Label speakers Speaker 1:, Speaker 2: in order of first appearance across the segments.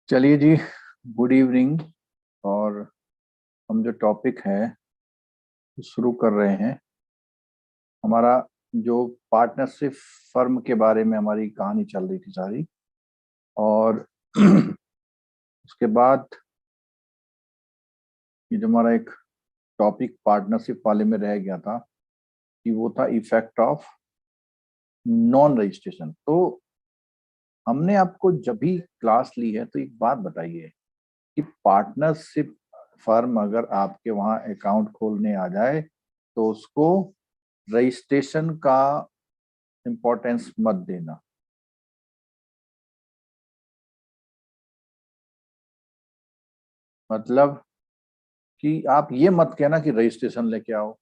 Speaker 1: चलिए जी, good evening. और हम जो टॉपिक है शुरू कर रहे हैं। हमारा जो पार्टनरशिप फर्म के बारे में हमारी कहानी चल रही थी सारी। और उसके बाद ये जो हमारा एक टॉपिक पार्टनरशिप वाले में रह गया था कि वो था इफेक्ट ऑफ नॉन रजिस्ट्रेशन। तो हमने आपको जब भी क्लास ली है तो एक बात बताइए कि पार्टनरशिप फर्म अगर आपके वहाँ अकाउंट खोलने आ जाए तो उसको रजिस्ट्रेशन का इम्पोर्टेंस मत देना। मतलब कि आप ये मत कहना कि रजिस्ट्रेशन लेके आओ,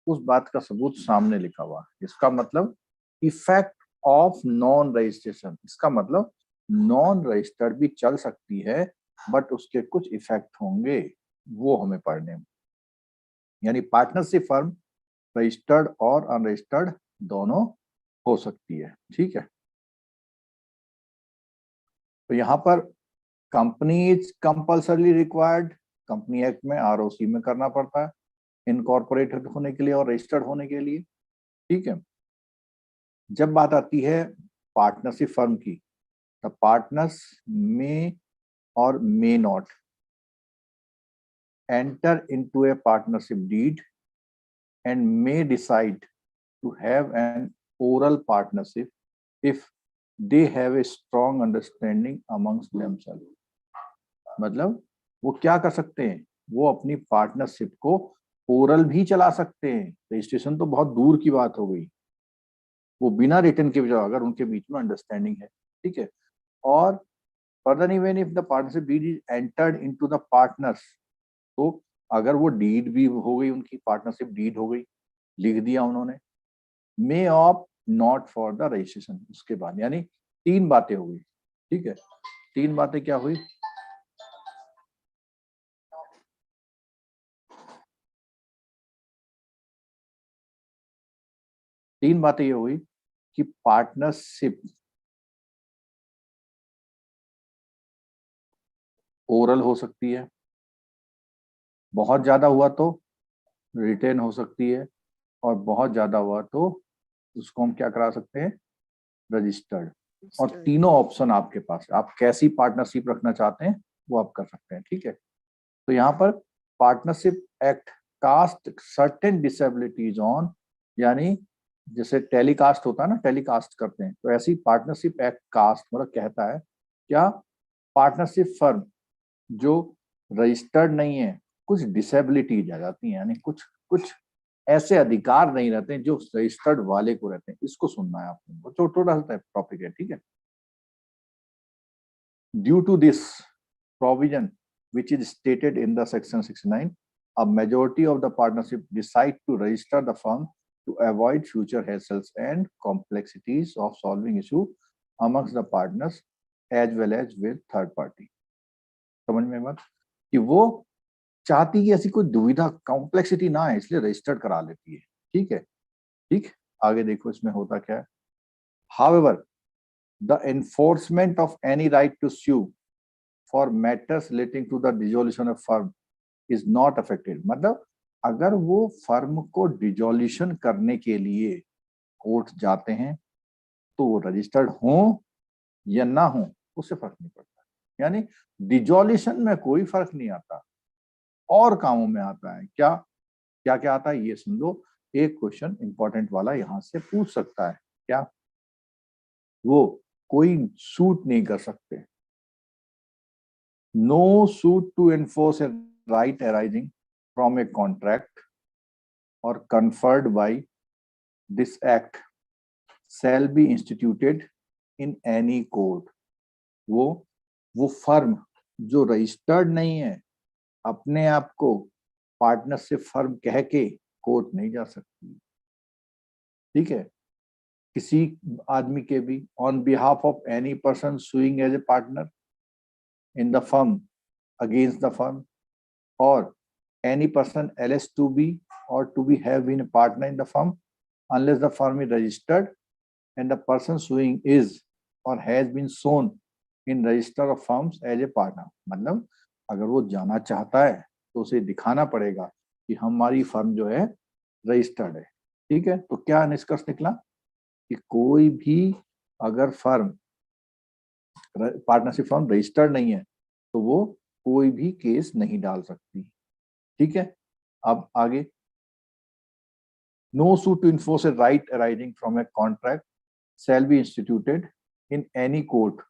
Speaker 1: उस बात का सबूत सामने लिखा हुआ है। इसका मतलब इफेक्ट ऑफ नॉन रजिस्ट्रेशन, इसका मतलब नॉन रजिस्टर्ड भी चल सकती है बट उसके कुछ इफेक्ट होंगे, वो हमें पढ़ने में। यानी पार्टनरशिप फर्म रजिस्टर्ड और अनरजिस्टर्ड दोनों हो सकती है। ठीक है, तो यहाँ पर company is compulsory required, company act में आरओसी में करना पड़ता है इनकॉर्पोरेटेड होने के लिए और रजिस्टर्ड होने के लिए। ठीक है, जब बात आती है पार्टनरशिप फर्म की, द पार्टनर्स में और may not enter into a partnership deed and may decide to have an oral partnership if they have a strong understanding amongst themself. मतलब वो क्या कर सकते हैं, वो अपनी पार्टनरशिप को ओरल भी चला सकते हैं। रजिस्ट्रेशन तो बहुत दूर की बात हो गई, वो बिना रिटर्न के बजाय अगर उनके बीच में अंडरस्टैंडिंग है। ठीक है, और further even if the partnership deed is entered into the partners, तो अगर वो डीड भी हो गई, उनकी पार्टनरशिप डीड हो गई, लिख दिया उन्होंने, may of not for the registration, उसके बाद यानी तीन बातें हो गई। ठीक है, तीन बातें क्या हुई, तीन बातें ये हुई कि पार्टनरशिप ओरल हो सकती है, बहुत ज्यादा हुआ तो रिटेन हो सकती है, और बहुत ज्यादा हुआ तो उसको हम क्या करा सकते हैं, रजिस्टर्ड। और तीनों ऑप्शन आपके पास है, आप कैसी पार्टनरशिप रखना चाहते हैं वो आप कर सकते हैं। ठीक है, तो यहाँ पर partnership act cast certain disabilities on, यानी जैसे टेलीकास्ट होता है ना, टेलीकास्ट करते हैं, तो ऐसी पार्टनरशिप एक्ट कास्ट मतलब कहता है क्या, पार्टनरशिप फर्म जो रजिस्टर्ड नहीं है कुछ डिसेबिलिटीज आ जाती हैं, यानी कुछ कुछ ऐसे अधिकार नहीं रहते हैं जो रजिस्टर्ड वाले को रहते हैं। इसको सुनना है आपको, तो थोड़ा सा टॉपिक है। ठीक है, due to this provision which is stated in the section 69, a majority of the partnership decide to register the firm to avoid future hassles and complexities of solving issue amongst the partners as well as with third party। समझ में बात, कि वो चाहती कि ऐसी कोई दुविधा कॉम्प्लेक्सिटी ना है, इसलिए रजिस्टर्ड करा लेती है। ठीक है, ठीक, आगे देखो इसमें होता क्या है। However, the enforcement of any right to sue for matters relating to the dissolution of firm is not affected। मतलब अगर वो फर्म को डिजोल्यूशन करने के लिए कोर्ट जाते हैं तो वो रजिस्टर्ड हो या ना हो उससे फर्क नहीं पड़ता। यानी डिजोल्यूशन में कोई फर्क नहीं आता, और कामों में आता है। क्या क्या क्या आता है ये सुन लो, एक क्वेश्चन इंपॉर्टेंट वाला यहां से पूछ सकता है। क्या, वो कोई सूट नहीं कर सकते, no suit to enforce a right arising from a contract or conferred by this act shall be instituted in any court। वो फर्म जो रजिस्टर्ड नहीं है अपने आप को पार्टनरशिप फर्म कह के कोर्ट नहीं जा सकती। ठीक है, किसी आदमी के भी on behalf of any person suing as a partner in the firm against the firm, or any person else to be or to be have been a partner in the firm unless the firm is registered and the person suing is or has been shown in register of firms as a partner, मतलब अगर वो जाना चाहता है तो उसे दिखाना पड़ेगा कि हमारी फर्म जो है रजिस्टर्ड है। ठीक है, तो क्या निष्कर्ष निकला कि कोई भी अगर फर्म पार्टनरशिप फर्म रजिस्टर्ड नहीं है तो वो कोई भी केस नहीं डाल सकती। ठीक है, अब आगे, no suit to enforce a right arising from a contract shall be instituted in any court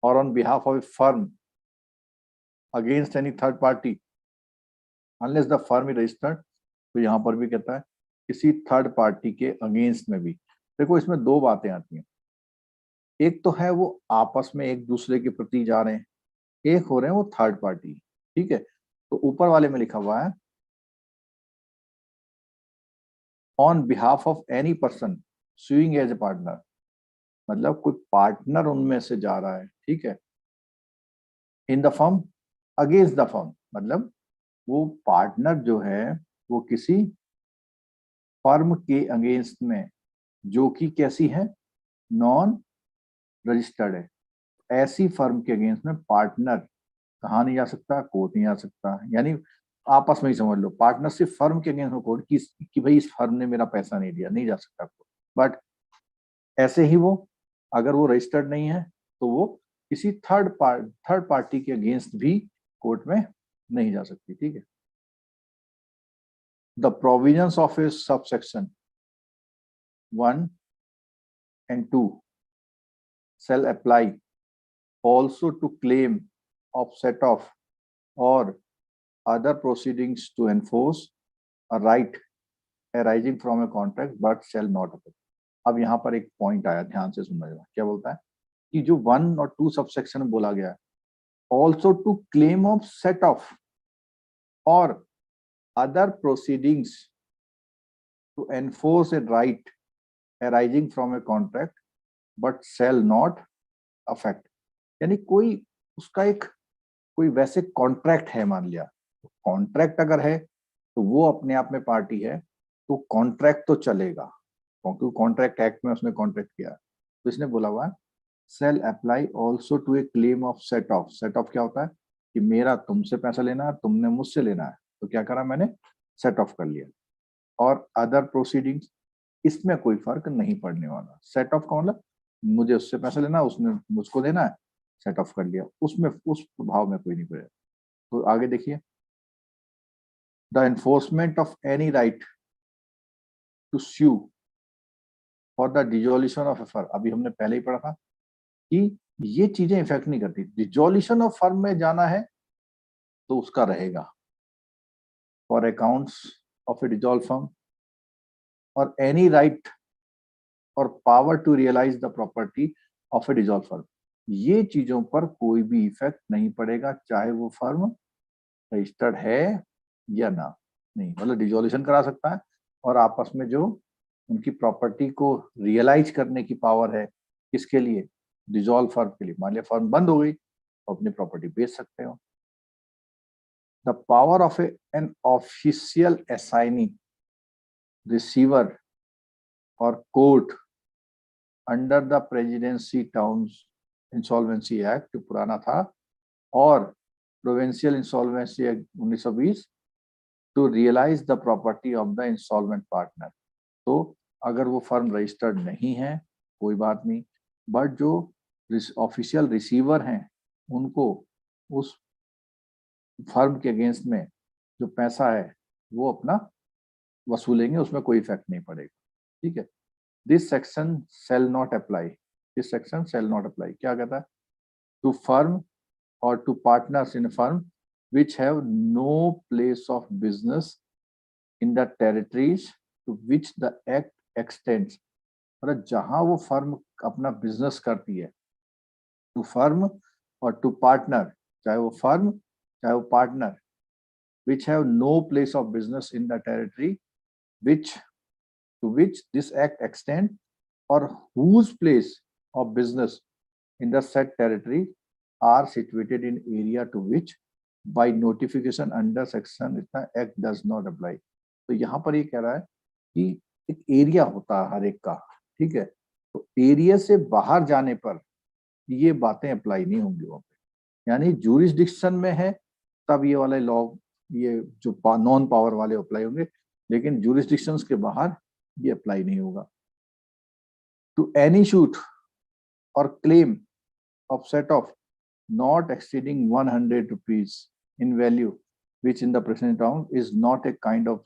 Speaker 1: or on behalf of a firm against any third party unless the firm is registered। तो यहां पर भी कहता है किसी third party के against में भी। देखो इसमें दो बातें आती हैं, एक तो है वो आपस में एक दूसरे के प्रति जा रहे हैं, एक हो रहे हैं वो थर्ड पार्टी। ठीक है, तो ऊपर वाले में लिखा हुआ है on behalf of any person suing as a partner, मतलब कोई पार्टनर उनमें से जा रहा है। ठीक है, in the firm against the firm, मतलब वो पार्टनर जो है वो किसी फर्म के अगेंस्ट में, जो कि कैसी है, नॉन रजिस्टर्ड है। ऐसी फर्म के अगेंस्ट में पार्टनर कहाँ नहीं जा सकता, कोर्ट नहीं जा सकता। यानी आपस में ही समझ लो, पार्टनरशिप फर्म के अगेंस्ट में कोर्ट कि भाई इस फर्म ने मेरा पैसा नहीं दिया, नहीं जा सकता कोर्ट। बट ऐसे ही वो अगर वो रजिस्टर्ड नहीं है तो वो किसी थर्ड पार्टी के अगेंस्ट भी कोर्ट में नहीं जा सकती। ठीक है, the provisions of A subsection 1 and 2 shall apply also to claim of set off or other proceedings to enforce a right arising from a contract but shall not apply। अब यहाँ पर एक पॉइंट आया, ध्यान से सुनना। क्या बोलता है कि जो 1 और 2 सबसेक्शन में बोला गया है, also to claim of set off और other proceedings to enforce a right arising from a contract but shall not affect। यानी कोई उसका एक कोई वैसे कॉन्ट्रैक्ट है, मान लिया कॉन्ट्रैक्ट अगर है तो वो अपने आप में पार्टी है, तो कॉन्ट्रैक्ट तो चलेगा क्योंकि कॉन्ट्रैक्ट एक्ट में उसने कॉन्ट्रैक्ट किया। तो इसने बोला हुआ shall apply also to a claim of set off. Set off क्या होता है कि मेरा तुमसे पैसा लेना है, तुमने मुझसे लेना है, तो क्या करा मैंने, सेट ऑफ कर लिया। और अदर प्रोसीडिंग्स, इसमें कोई फर्क नहीं पड़ने वाला। सेट ऑफ का मतलब मुझे उससे पैसा लेना, उसने मुझको देना है, सेट ऑफ कर लिया, उसमें उस प्रभाव में कोई नहीं पड़ेगा। तो आगे देखिए, the enforcement of any right to sue for the dissolution of a firm. अभी हमने पहले ही पढ़ा था कि ये चीजें इफेक्ट नहीं करती। डिजोल्यूशन ऑफ फर्म में जाना है तो उसका रहेगा for accounts of a dissolve firm और एनी राइट और power to realise the property of a dissolve firm. ये चीजों पर कोई भी इफेक्ट नहीं पड़ेगा, चाहे वो फर्म रजिस्टर्ड है या ना। नहीं, मतलब डिजोल्यूशन करा सकता है और आपस में जो उनकी प्रॉपर्टी को रियलाइज करने की पावर है, किसके लिए, डिजोल्व फर्म के लिए। मान लिया फर्म बंद हो गई तो अपनी प्रॉपर्टी बेच सकते हो। The power of an official assignee, receiver और court under the presidency towns insolvency act जो पुराना था और provincial insolvency act 1920 to realise the property of the insolvent partner. तो अगर वो फर्म रजिस्टर्ड नहीं है कोई बात नहीं, बट जो ऑफिशियल रिसीवर हैं उनको उस फर्म के अगेंस्ट में जो पैसा है वो अपना वसूलेंगे, उसमें कोई इफेक्ट नहीं पड़ेगा। ठीक है, this section shall not apply. This section shall not apply क्या कहता है, to firm or to partners in a firm which have no place of business in the territories to which the act extends। मतलब जहां वो firm अपना business करती है, to firm और टू पार्टनर, चाहे वो फर्म चाहे वो partner, which have no place of business in the territory which to which this act extend or whose place of business in the said territory are situated in area to which by notification under section इतना act does not apply। तो यहाँ पर ये कह रहा है कि एक एरिया होता है हर एक का। ठीक है, तो एरिया से बाहर जाने पर ये बातें अप्लाई नहीं होंगी वहाँ पे। यानी जूरिसडिक्शन में है तब ये वाले लॉ, ये जो नॉन पावर वाले अप्लाई होंगे, लेकिन जूरिसडिक्शंस के बाहर ये अप्लाई नहीं होगा। टू एनी शूट और claim of set of not exceeding 100 rupees in value, which in the present round is not a kind of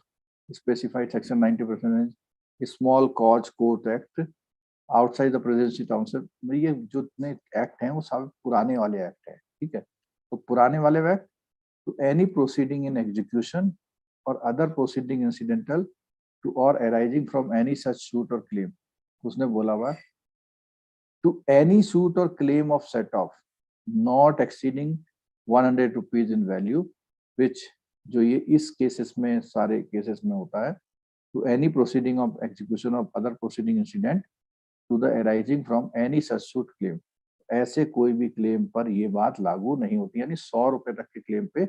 Speaker 1: specified section 90% small cause court act outside the presidency township। ये जो नए act हैं वो सब पुराने वाले act हैं, ठीक है। तो पुराने वाले act, to any proceeding in execution or other proceeding incidental to or arising from any such suit or claim। उसने बोला हुआ to any suit or claim of set off not exceeding 100 rupees in value, which जो ये इस cases में, सारे cases में होता है, to any proceeding of execution of other proceeding incident to the arising from any such suit claim। ऐसे कोई भी क्लेम पर ये बात लागू नहीं होती, यानी 100 रुपए तक के क्लेम पे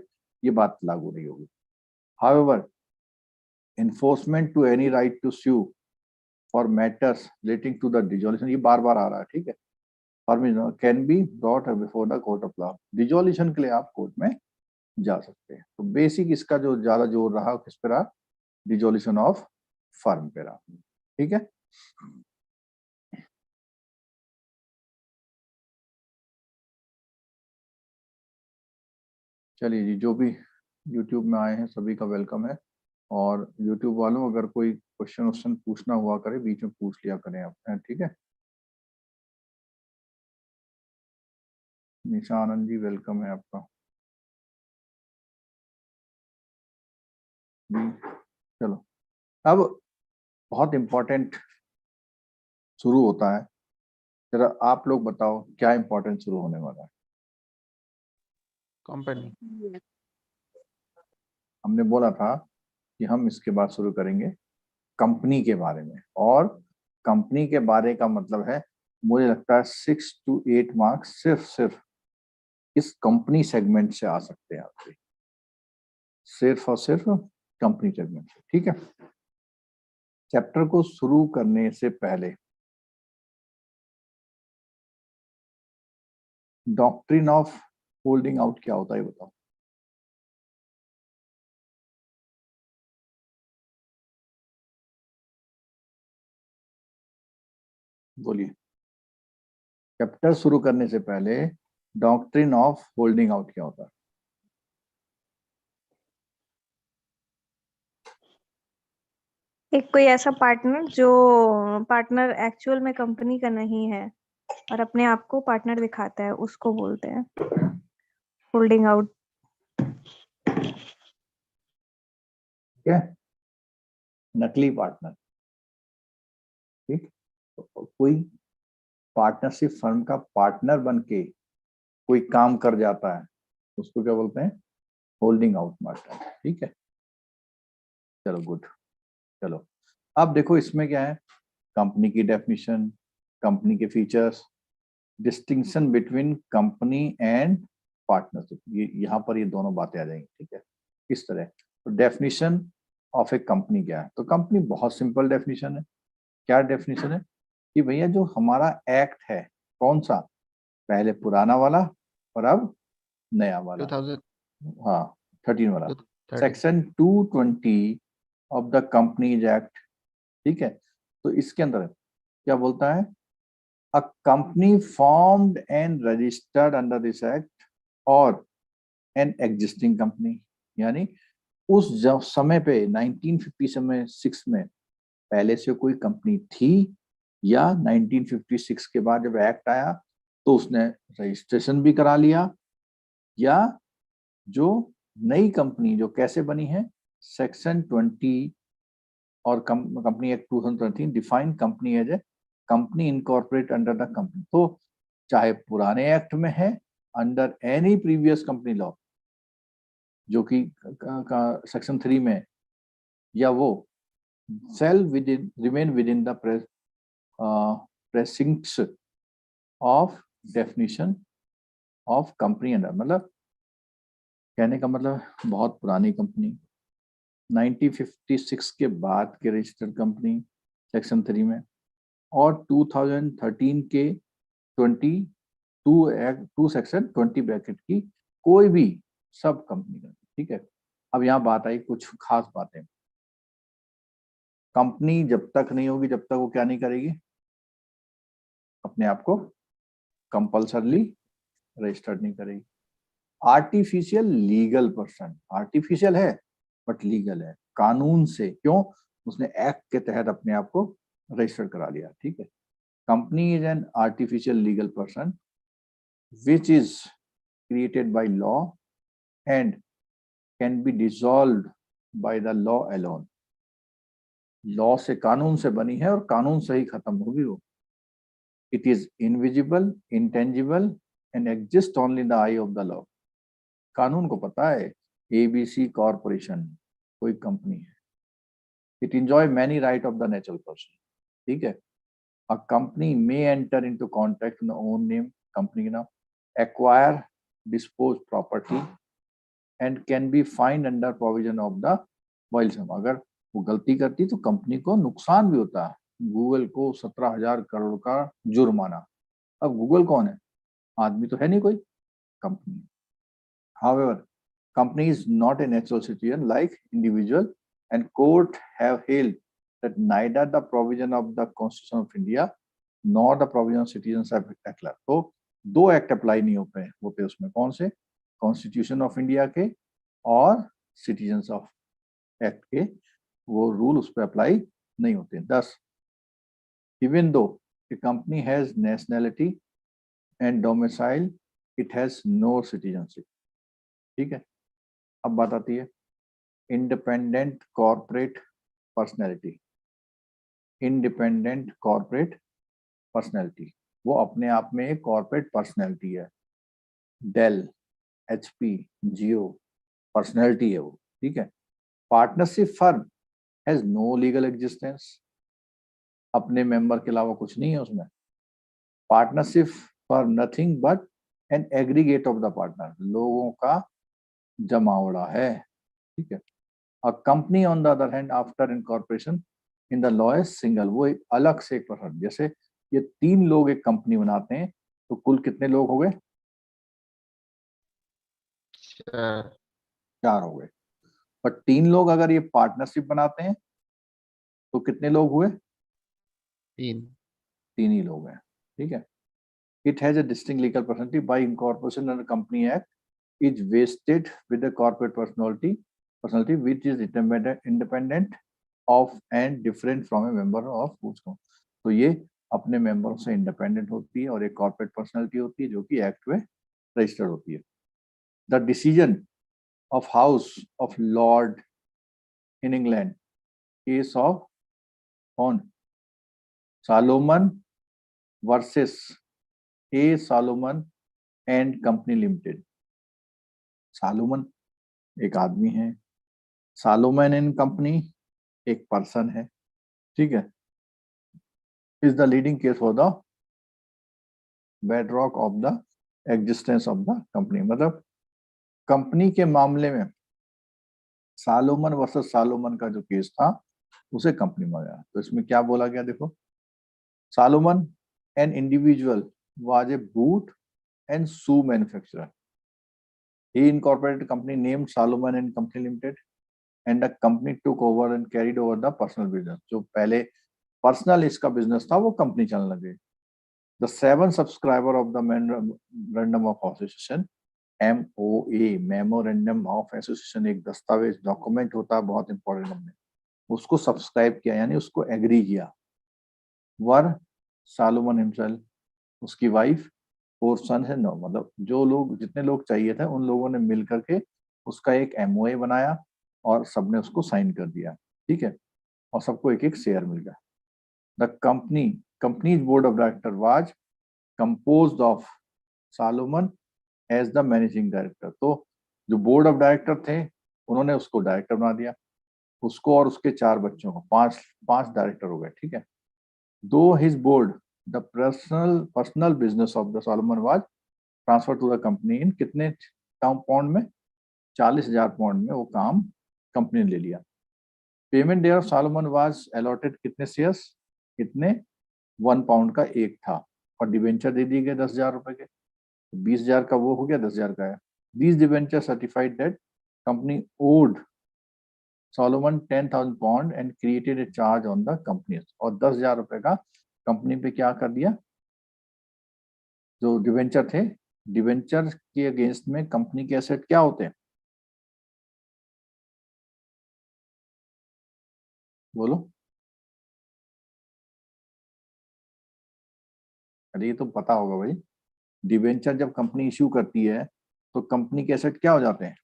Speaker 1: ये बात लागू नहीं होगी। However, enforcement to any right to sue for matters relating to the dissolution, ये बार बार आ रहा है, ठीक है, can be brought before the court of law. Dissolution के लिए आप कोर्ट में जा सकते हैं। तो बेसिक इसका जो ज्यादा जोर रहा किस पे रहा, डिजोल्यूशन ऑफ फर्म पे रहा, ठीक है। चलिए जी, जो भी YouTube में आए हैं सभी का वेलकम है, और YouTube वालों अगर कोई क्वेश्चन पूछना हुआ करे बीच में पूछ लिया करें आप, ठीक है। निशा आनंद जी वेलकम है आपका जी। चलो अब बहुत इम्पोर्टेंट शुरू होता है, जरा आप लोग बताओ क्या इम्पोर्टेंट शुरू होने वाला है।
Speaker 2: कंपनी,
Speaker 1: हमने बोला था कि हम इसके बाद शुरू करेंगे कंपनी के बारे में, और कंपनी के बारे का मतलब है, मुझे लगता है 6 to 8 मार्क्स सिर्फ इस कंपनी सेगमेंट से आ सकते हैं आपके, सिर्फ और सिर्फ कंपनी सेगमेंट से, ठीक है। चैप्टर को शुरू करने से पहले डॉक्ट्रिन ऑफ होल्डिंग आउट क्या होता है बताओ। बोलिए, चैप्टर शुरू करने से पहले डॉक्ट्रिन ऑफ होल्डिंग आउट क्या होता है।
Speaker 3: एक कोई ऐसा पार्टनर जो पार्टनर एक्चुअल में कंपनी का नहीं है और अपने आप को पार्टनर दिखाता है, उसको बोलते हैं होल्डिंग आउट।
Speaker 1: ठीक है, नकली पार्टनर, ठीक। तो कोई पार्टनरशिप फर्म का पार्टनर बन के कोई काम कर जाता है, उसको क्या बोलते हैं, होल्डिंग आउट पार्टनर, ठीक है। चलो गुड। चलो अब देखो इसमें क्या है, कंपनी की डेफिनेशन, कंपनी के features, distinction between company and partnership, ये यहाँ पर ये दोनों बातें आ जाएंगी, ठीक है। किस तरह, तो डेफिनेशन ऑफ ए कंपनी क्या है, तो कंपनी बहुत सिंपल डेफिनेशन है। क्या डेफिनेशन है कि भैया जो हमारा एक्ट है, कौन सा, पहले पुराना वाला और अब नया वाला,
Speaker 2: 2000,
Speaker 1: हाँ 13 वाला,
Speaker 2: 13।
Speaker 1: Section 220 of the companies act, ठीक है। तो इसके अंदर क्या बोलता है, a company formed and registered under this act और एन एग्जिस्टिंग कंपनी, यानी उस जब समय पे 1956 में पहले से कोई कंपनी थी, या 1956 के बाद जब एक्ट आया तो उसने रजिस्ट्रेशन भी करा लिया, या जो नई कंपनी जो कैसे बनी है, सेक्शन 20 और company act 2013 define company as a company incorporate under the company. तो चाहे पुराने एक्ट में है, under any previous company law जो कि सेक्शन 3 में, या वो shall within remain within the precincts of definition of company under, मतलब कहने का मतलब बहुत पुरानी कंपनी, 1956 के बाद के रजिस्टर्ड कंपनी सेक्शन 3 में, और 2013 के टू सेक्शन 20 ब्रैकेट की कोई भी सब कंपनी का, ठीक है। अब यहाँ बात आई कुछ खास बातें। कंपनी जब तक नहीं होगी जब तक वो क्या नहीं करेगी, अपने आप को कंपल्सरली रजिस्टर्ड नहीं करेगी। आर्टिफिशियल लीगल पर्सन, आर्टिफिशियल है बट लीगल है कानून से, क्यों, उसने एक्ट के तहत अपने आप को रजिस्टर करा लिया, ठीक है। Company is an artificial legal person which is created by law and can B dissolved by the law alone. Law से, कानून से बनी है और कानून से ही खत्म होगी वो। It is invisible, intangible and exist only in the eye of the law. कानून को पता है एबीसी कॉरपोरेशन कोई कंपनी है। It enjoy many right of the natural person, ठीक है। A company may enter into contract in own name, company के नाम, acquire dispose property and can be find under provision of the वॉइल्सम। अगर वो गलती करती तो कंपनी को नुकसान भी होता है। गूगल को 17,000 करोड़ का जुर्माना। अब गूगल कौन है, आदमी तो है नहीं कोई, company. However, company is not a natural citizen like individual, and court have held that neither the provision of the Constitution of India nor the provision of Citizens Act। तो दो एक्ट अप्लाई नहीं होते उसमें, कौन से, constitution of India के और citizens of act के, वो रूल उस पर अप्लाई नहीं होते। 10 even though a company has nationality and domicile it has no citizenship, ठीक है। अब बात आती है independent corporate personality. Independent corporate personality, वो अपने आप में एक कॉर्पोरेट पर्सनैलिटी है। डेल, एचपी, जियो पर्सनैलिटी है वो, ठीक है। Partnership firm has no legal existence, अपने मेंबर के अलावा कुछ नहीं है उसमें। Partnership firm nothing but an aggregate of the partner, लोगों का जमावड़ा है, ठीक है। A company on the other hand after incorporation in the law is single, वो एक अलग से एक पर्सन। जैसे ये 3 लोग एक कंपनी बनाते हैं तो कुल कितने लोग हो गए, 4 हो गए। पर 3 लोग अगर ये पार्टनरशिप बनाते हैं तो कितने लोग हुए, 3 ही लोग हैं, ठीक है। It has a distinct legal personality bye incorporation under company act is vested with the corporate personality which is independent of and different from a member of उसको। तो ये अपने मेंबरों से इंडिपेंडेंट होती है और एक कॉर्पोरेट पर्सनैलिटी होती है जो कि एक्ट में रजिस्टर्ड होती है। The decision of house of Lord in England, case of on Salomon versus A Salomon and company limited. Salomon एक आदमी है, सालोमन एंड कंपनी एक पर्सन है, ठीक है। Is the leading case for the bedrock of the existence of the company. मतलब company के मामले में सालोमन वर्सेस सालोमन का जो केस था उसे कंपनी में गया। तो इसमें क्या बोला गया, देखो, Salomon an individual was a boot and shoe manufacturer. He incorporated company named Salomon and company limited and the company took over and carried over the personal business. जो पहले पर्सनल इसका बिजनेस था वो कंपनी चलने लगे। The 7 subscriber of the memorandum of association, MOA, memorandum of association, एक दस्तावेज document होता है बहुत इंपॉर्टेंट, हमने उसको सब्सक्राइब किया यानी उसको एग्री किया। वर सालोमन हिमसेल्फ, उसकी वाइफ और सन है, 9, मतलब जो लोग, जितने लोग चाहिए थे उन लोगों ने मिल करके उसका एक MOA बनाया और सबने उसको साइन कर दिया, ठीक है। और सबको एक एक शेयर मिल गया। The company's board of director was composed of Salomon as the managing director. तो जो बोर्ड ऑफ डायरेक्टर थे उन्होंने उसको डायरेक्टर बना दिया, उसको और उसके 4 बच्चों को, 5 डायरेक्टर हो गए, ठीक है। Though his board the personal business of the Salomon was transfer to the company in कितने पाउंड में, 40,000 पाउंड में वो काम कंपनी ने ले लिया। Payment there of Salomon was allotted कितने शेयर्स, कितने, 1 पाउंड का एक था और डिवेंचर दे दिए गए 10,000 रुपए के। 20,000 का वो हो गया, 10,000 का है। These debenture certified that company owed Solomon 10,000 pound and created a charge on the company। और 10,000 रुपए का कंपनी पे क्या कर दिया, जो डिवेंचर थे, डिवेंचर के अगेंस्ट में कंपनी के एसेट क्या होते हैं, बोलो। अरे ये तो पता होगा भाई, डिवेंचर जब कंपनी इश्यू करती है तो कंपनी के एसेट क्या हो जाते हैं,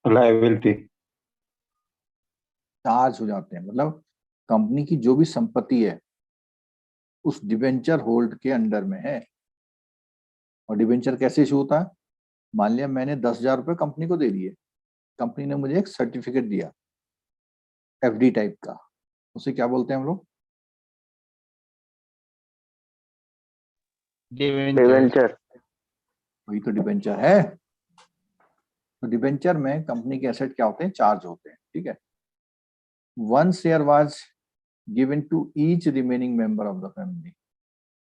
Speaker 2: लायबिलिटी,
Speaker 1: चार्ज हो जाते हैं। मतलब कंपनी की जो भी संपत्ति है उस डिवेंचर होल्ड के अंडर में है। और डिवेंचर कैसे इशू होता है, मान लिया मैंने 10,000 रुपए कंपनी को दे दिए, कंपनी ने मुझे एक सर्टिफिकेट दिया एफडी टाइप का, उसे क्या बोलते हैं हम लोग,
Speaker 2: डिवेंचर।
Speaker 1: वही तो डिवेंचर है। तो डिवेंचर में कंपनी के एसेट क्या होते हैं, चार्ज होते हैं, ठीक है। 1 share was given to each remaining member of the family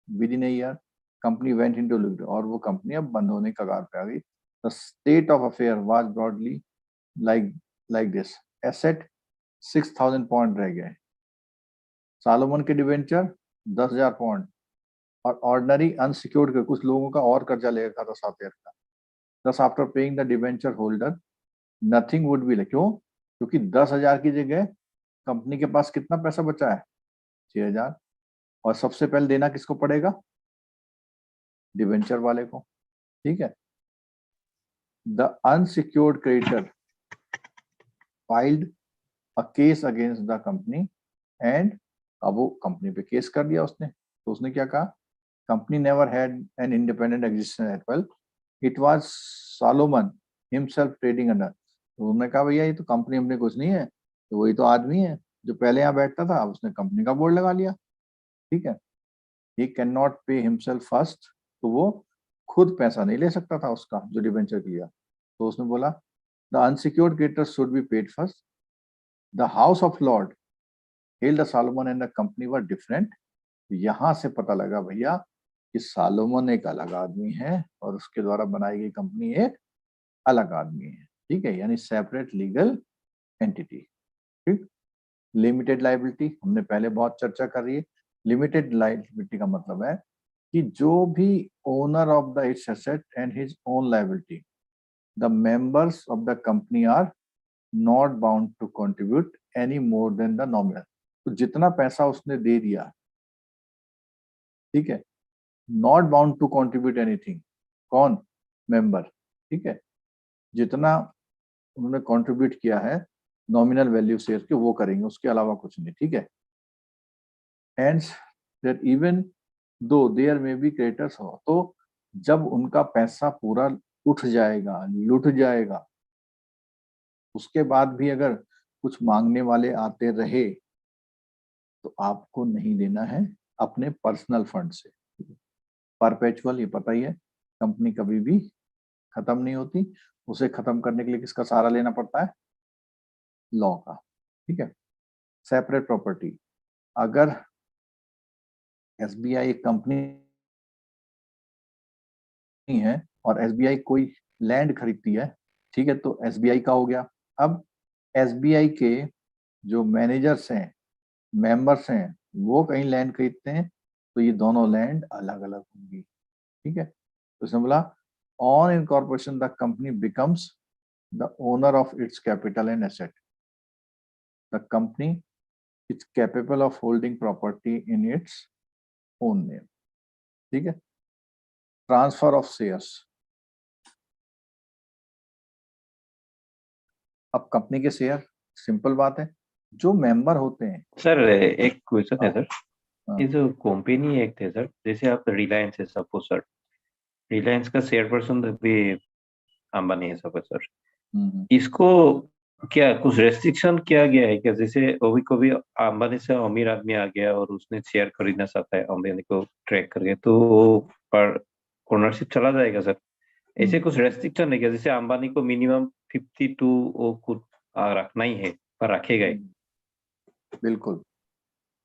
Speaker 1: within a year, company went into liquidation, और वो कंपनी अब बंद होने के कगार पे आ गई। The state of affair was broadly like this, asset 6,000 point रह गए, सालोमन के डिवेंचर 10,000 पॉइंट, और ऑर्डिनरी अनसिक्योर्ड के कुछ लोगों का और कर्जा ले रखा था 7,000 का। दस after paying the debenture holder nothing would be, क्यों, क्योंकि 10,000 की जगह कंपनी के पास कितना पैसा बचा है, 6,000, और सबसे पहले देना किसको पड़ेगा, डिवेंचर वाले को, ठीक है। The unsecured creditor filed a case against the company and, अब वो कंपनी पे केस कर दिया उसने। तो उसने क्या कहा, company never had an independent existence at well, it was Solomon himself trading under. तो उन्होंने कहा भैया ये तो कंपनी हमने कुछ नहीं है, तो वही तो आदमी है जो पहले यहाँ बैठता था, अब उसने कंपनी का बोर्ड लगा लिया, ठीक है। ही कैन नॉट पे हिमसेल्फ फर्स्ट, तो वो खुद पैसा नहीं ले सकता था उसका जो डिवेंचर किया। तो उसने बोला the unsecured creditors should be paid first, the house of lord held the Solomon and the company were different. यहाँ से पता लगा भैया कि सालोमन एक अलग आदमी है और उसके द्वारा बनाई गई कंपनी एक अलग आदमी है, ठीक है, यानी सेपरेट लीगल एंटिटी, ठीक। लिमिटेड लाइबिलिटी हमने पहले बहुत चर्चा कर रही है। लिमिटेड लाइबिलिटी का मतलब है कि जो भी owner of the its asset and his own liability, the members of the company are not bound to contribute any more than the nominal. तो जितना पैसा उसने दे दिया, ठीक है, not bound to contribute anything, कौन, मेंबर, ठीक है, जितना उन्होंने कंट्रीब्यूट किया है नॉमिनल वैल्यू शेयर के वो करेंगे, उसके अलावा कुछ नहीं, ठीक है। And that even though there may be creditors हो, तो जब उनका पैसा पूरा उठ जाएगा, लुट जाएगा, उसके बाद भी अगर कुछ मांगने वाले आते रहे तो आपको नहीं देना है अपने पर्सनल फंड से। परपेचुअल, ये पता ही है, कंपनी कभी भी खत्म नहीं होती, उसे खत्म करने के लिए किसका सहारा लेना पड़ता है, लॉ का, ठीक है। सेपरेट प्रॉपर्टी, अगर एसबीआई एक कंपनी है और एसबीआई कोई लैंड खरीदती है, ठीक है, तो एसबीआई का हो गया। अब एसबीआई के जो मैनेजर्स हैं, मेंबर्स हैं, वो कहीं लैंड खरीदते हैं, तो ये दोनों लैंड अलग अलग होंगी, ठीक है। तो उसने बोला on incorporation the company becomes the owner of its capital and asset, the company is capable of holding property in its own name, ठीक है। ट्रांसफर ऑफ शेयर्स, अब कंपनी के शेयर, सिंपल बात है, जो मेंबर होते हैं।
Speaker 2: सर एक क्वेश्चन है सर,
Speaker 1: हाँ,
Speaker 2: ये जो कंपनी एक थे सर, जैसे आप रिलायंस है सपोज सर, रिलायंस का शेयर पर्सन भी अंबानी है सपोज सर, इसको क्या कुछ रेस्ट्रिक्शन किया गया है क्या? जैसे कभी कभी अंबानी से अमीर आदमी आ गया और उसने शेयर खरीदना चाहता है अंबानी को ट्रैक करके, तो वो पर ओनरशिप चला जाएगा सर? ऐसे कुछ रेस्ट्रिक्शन है क्या? जैसे अंबानी को मिनिमम 52 वो कुछ रखना ही है, पर रखेगा ही।
Speaker 1: बिल्कुल,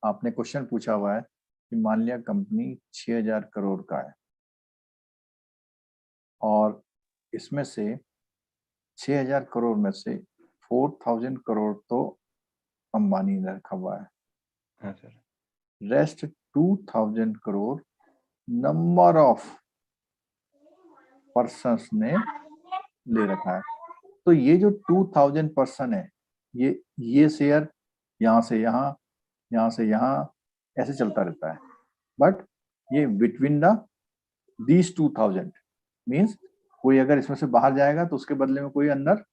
Speaker 1: आपने क्वेश्चन पूछा हुआ है कि मान लिया कंपनी 6,000 करोड़ का है, और इसमें से 6,000 करोड़ में से 4,000 करोड़ तो अंबानी ने रखा हुआ है।
Speaker 2: हाँ sir.
Speaker 1: Rest 2,000 crore number of persons ने ले रखा है। तो ये जो 2,000 पर्सन है, ये शेयर यहाँ से यहाँ, यहाँ से यहाँ ऐसे चलता रहता है। बट ये बिटवीन दीज 2,000 मीन्स कोई अगर इसमें से बाहर जाएगा तो उसके बदले में कोई अंदर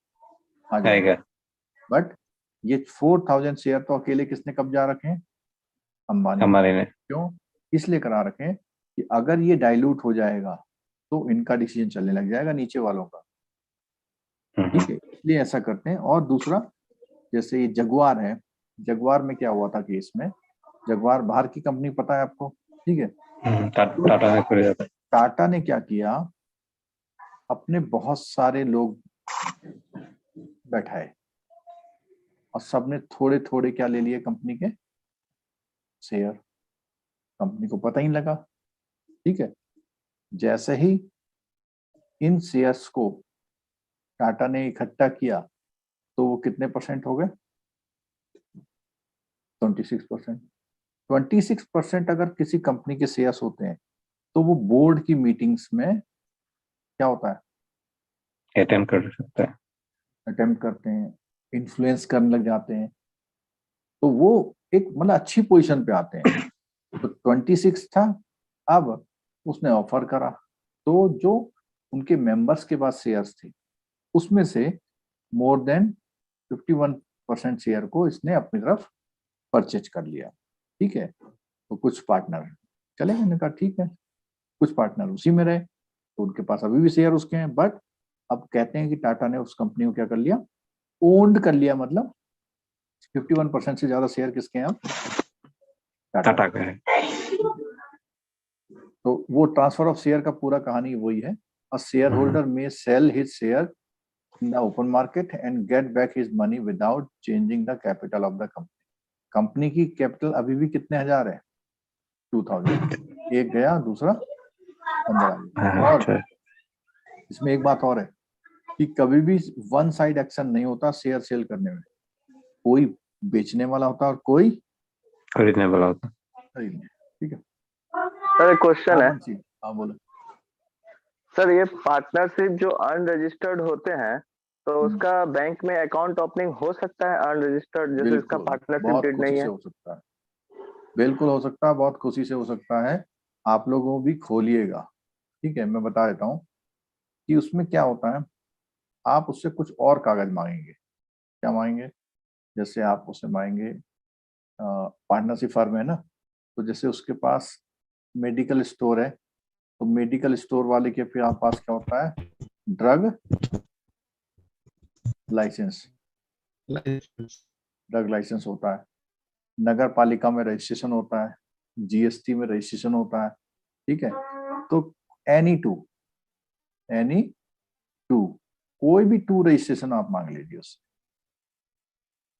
Speaker 1: आ जाएगा। बट ये 4,000 शेयर तो अकेले किसने कब्जा रखे हैं? अंबानी ने। क्यों? इसलिए करा रखे हैं कि अगर ये डाइल्यूट हो जाएगा तो इनका डिसीजन चलने लग जाएगा नीचे वालों का। ठीक है, इसलिए ऐसा करते हैं। और दूसरा, जैसे ये जगुआर है, जगुआर में क्या हुआ था कि इसमें जगुआर बाहर की कंपनी, पता है आपको? ठीक है, टाटा ने क्या किया, अपने बहुत सारे लोग बैठाए और सबने थोड़े थोड़े क्या ले लिए, कंपनी के शेयर। कंपनी को पता ही नहीं लगा। ठीक है, जैसे ही इन शेयर्स को टाटा ने इकट्ठा किया तो वो कितने परसेंट हो गए? 26%। 26% अगर किसी कंपनी के शेयर्स होते हैं तो वो बोर्ड की मीटिंग्स में क्या होता है? अटेम्प्ट करते हैं, इन्फ्लुएंस करने लग जाते हैं। तो वो एक मतलब अच्छी पोजीशन पे आते हैं। तो 26 था, अब उसने ऑफर करा, तो जो उनके मेंबर्स के पास शेयर्स थे उसमें से मोर देन 51% शेयर को इसने अपनी तरफ परचेज कर लिया। ठीक है, तो कुछ पार्टनर चले गए, कहा ठीक है। कुछ पार्टनर उसी में रहे, तो उनके पास अभी भी शेयर उसके हैं। बट अब कहते हैं कि टाटा ने उस कंपनी को क्या कर लिया? ओन्ड कर लिया। मतलब 51% से ज्यादा शेयर किसके हैं? अब टाटा का है। तो वो ट्रांसफर ऑफ शेयर का पूरा कहानी वही है। अ शेयर होल्डर में sell his share in the open market and get back his money without changing the capital of the company. Company की कैपिटल अभी भी कितने हजार है? 2,000। एक गया, दूसरा अंदर आ गया। और इसमें एक बात और है कि कभी भी वन साइड एक्शन नहीं होता शेयर सेल करने में। कोई बेचने वाला होता है और कोई खरीदने वाला होता है। ठीक है
Speaker 4: सर, एक क्वेश्चन है।
Speaker 1: हाँ बोलो
Speaker 4: सर, ये पार्टनरशिप जो अनरजिस्टर्ड होते हैं तो उसका बैंक में अकाउंट ओपनिंग हो सकता है अनरजिस्टर्ड, जैसे इसका पार्टनरशिप डीड नहीं है?
Speaker 1: हो सकता है, बिल्कुल हो सकता है, बहुत खुशी से हो सकता है। आप लोगों भी खोलिएगा। ठीक है, मैं बता देता हूँ कि उसमें क्या होता है। आप उससे कुछ और कागज मांगेंगे। क्या मांगेंगे? जैसे आप उससे मांगेंगे, पार्टनरशिप फर्म है ना, तो जैसे उसके पास मेडिकल स्टोर है तो मेडिकल स्टोर वाले के फिर आप पास क्या होता है? ड्रग लाइसेंस होता है। नगर पालिका में रजिस्ट्रेशन होता है, जीएसटी में रजिस्ट्रेशन होता है। ठीक है, तो एनी टू कोई भी टू रजिस्ट्रेशन आप मांग लीजिए उससे।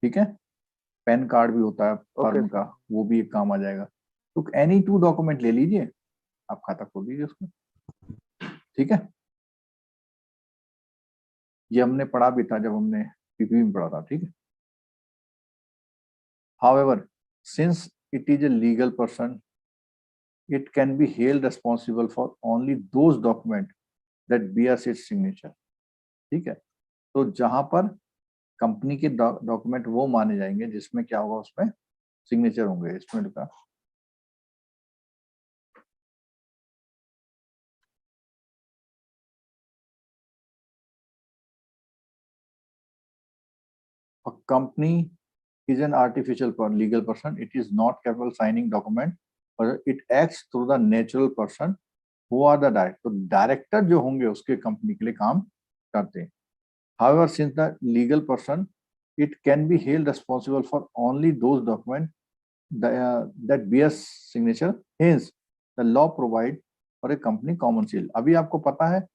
Speaker 1: ठीक है, पैन कार्ड भी होता है फर्म का, वो भी एक काम आ जाएगा। तो एनी टू डॉक्यूमेंट ले लीजिए, आप खाता खोल दीजिए उसमें। ठीक है, ये हमने पढ़ा भी था जब हमने पीपीपी में पढ़ा था। ठीक है, however since it is a legal person, it can be held responsible for only those documents that bears its signature. ठीक है, तो जहां पर कंपनी के डॉक्यूमेंट वो माने जाएंगे जिसमें क्या होगा, उसमें सिग्नेचर होंगे। इसमें लिखा a company is an artificial legal person. It is not capable signing document, but it acts through the natural person who are the director. तो डायरेक्टर जो होंगे उसके कंपनी के लिए काम करते हैं। However, since the legal person, it can be held responsible for only those documents that bears signature. Hence, the law provide for a company common seal. अभी आपको पता है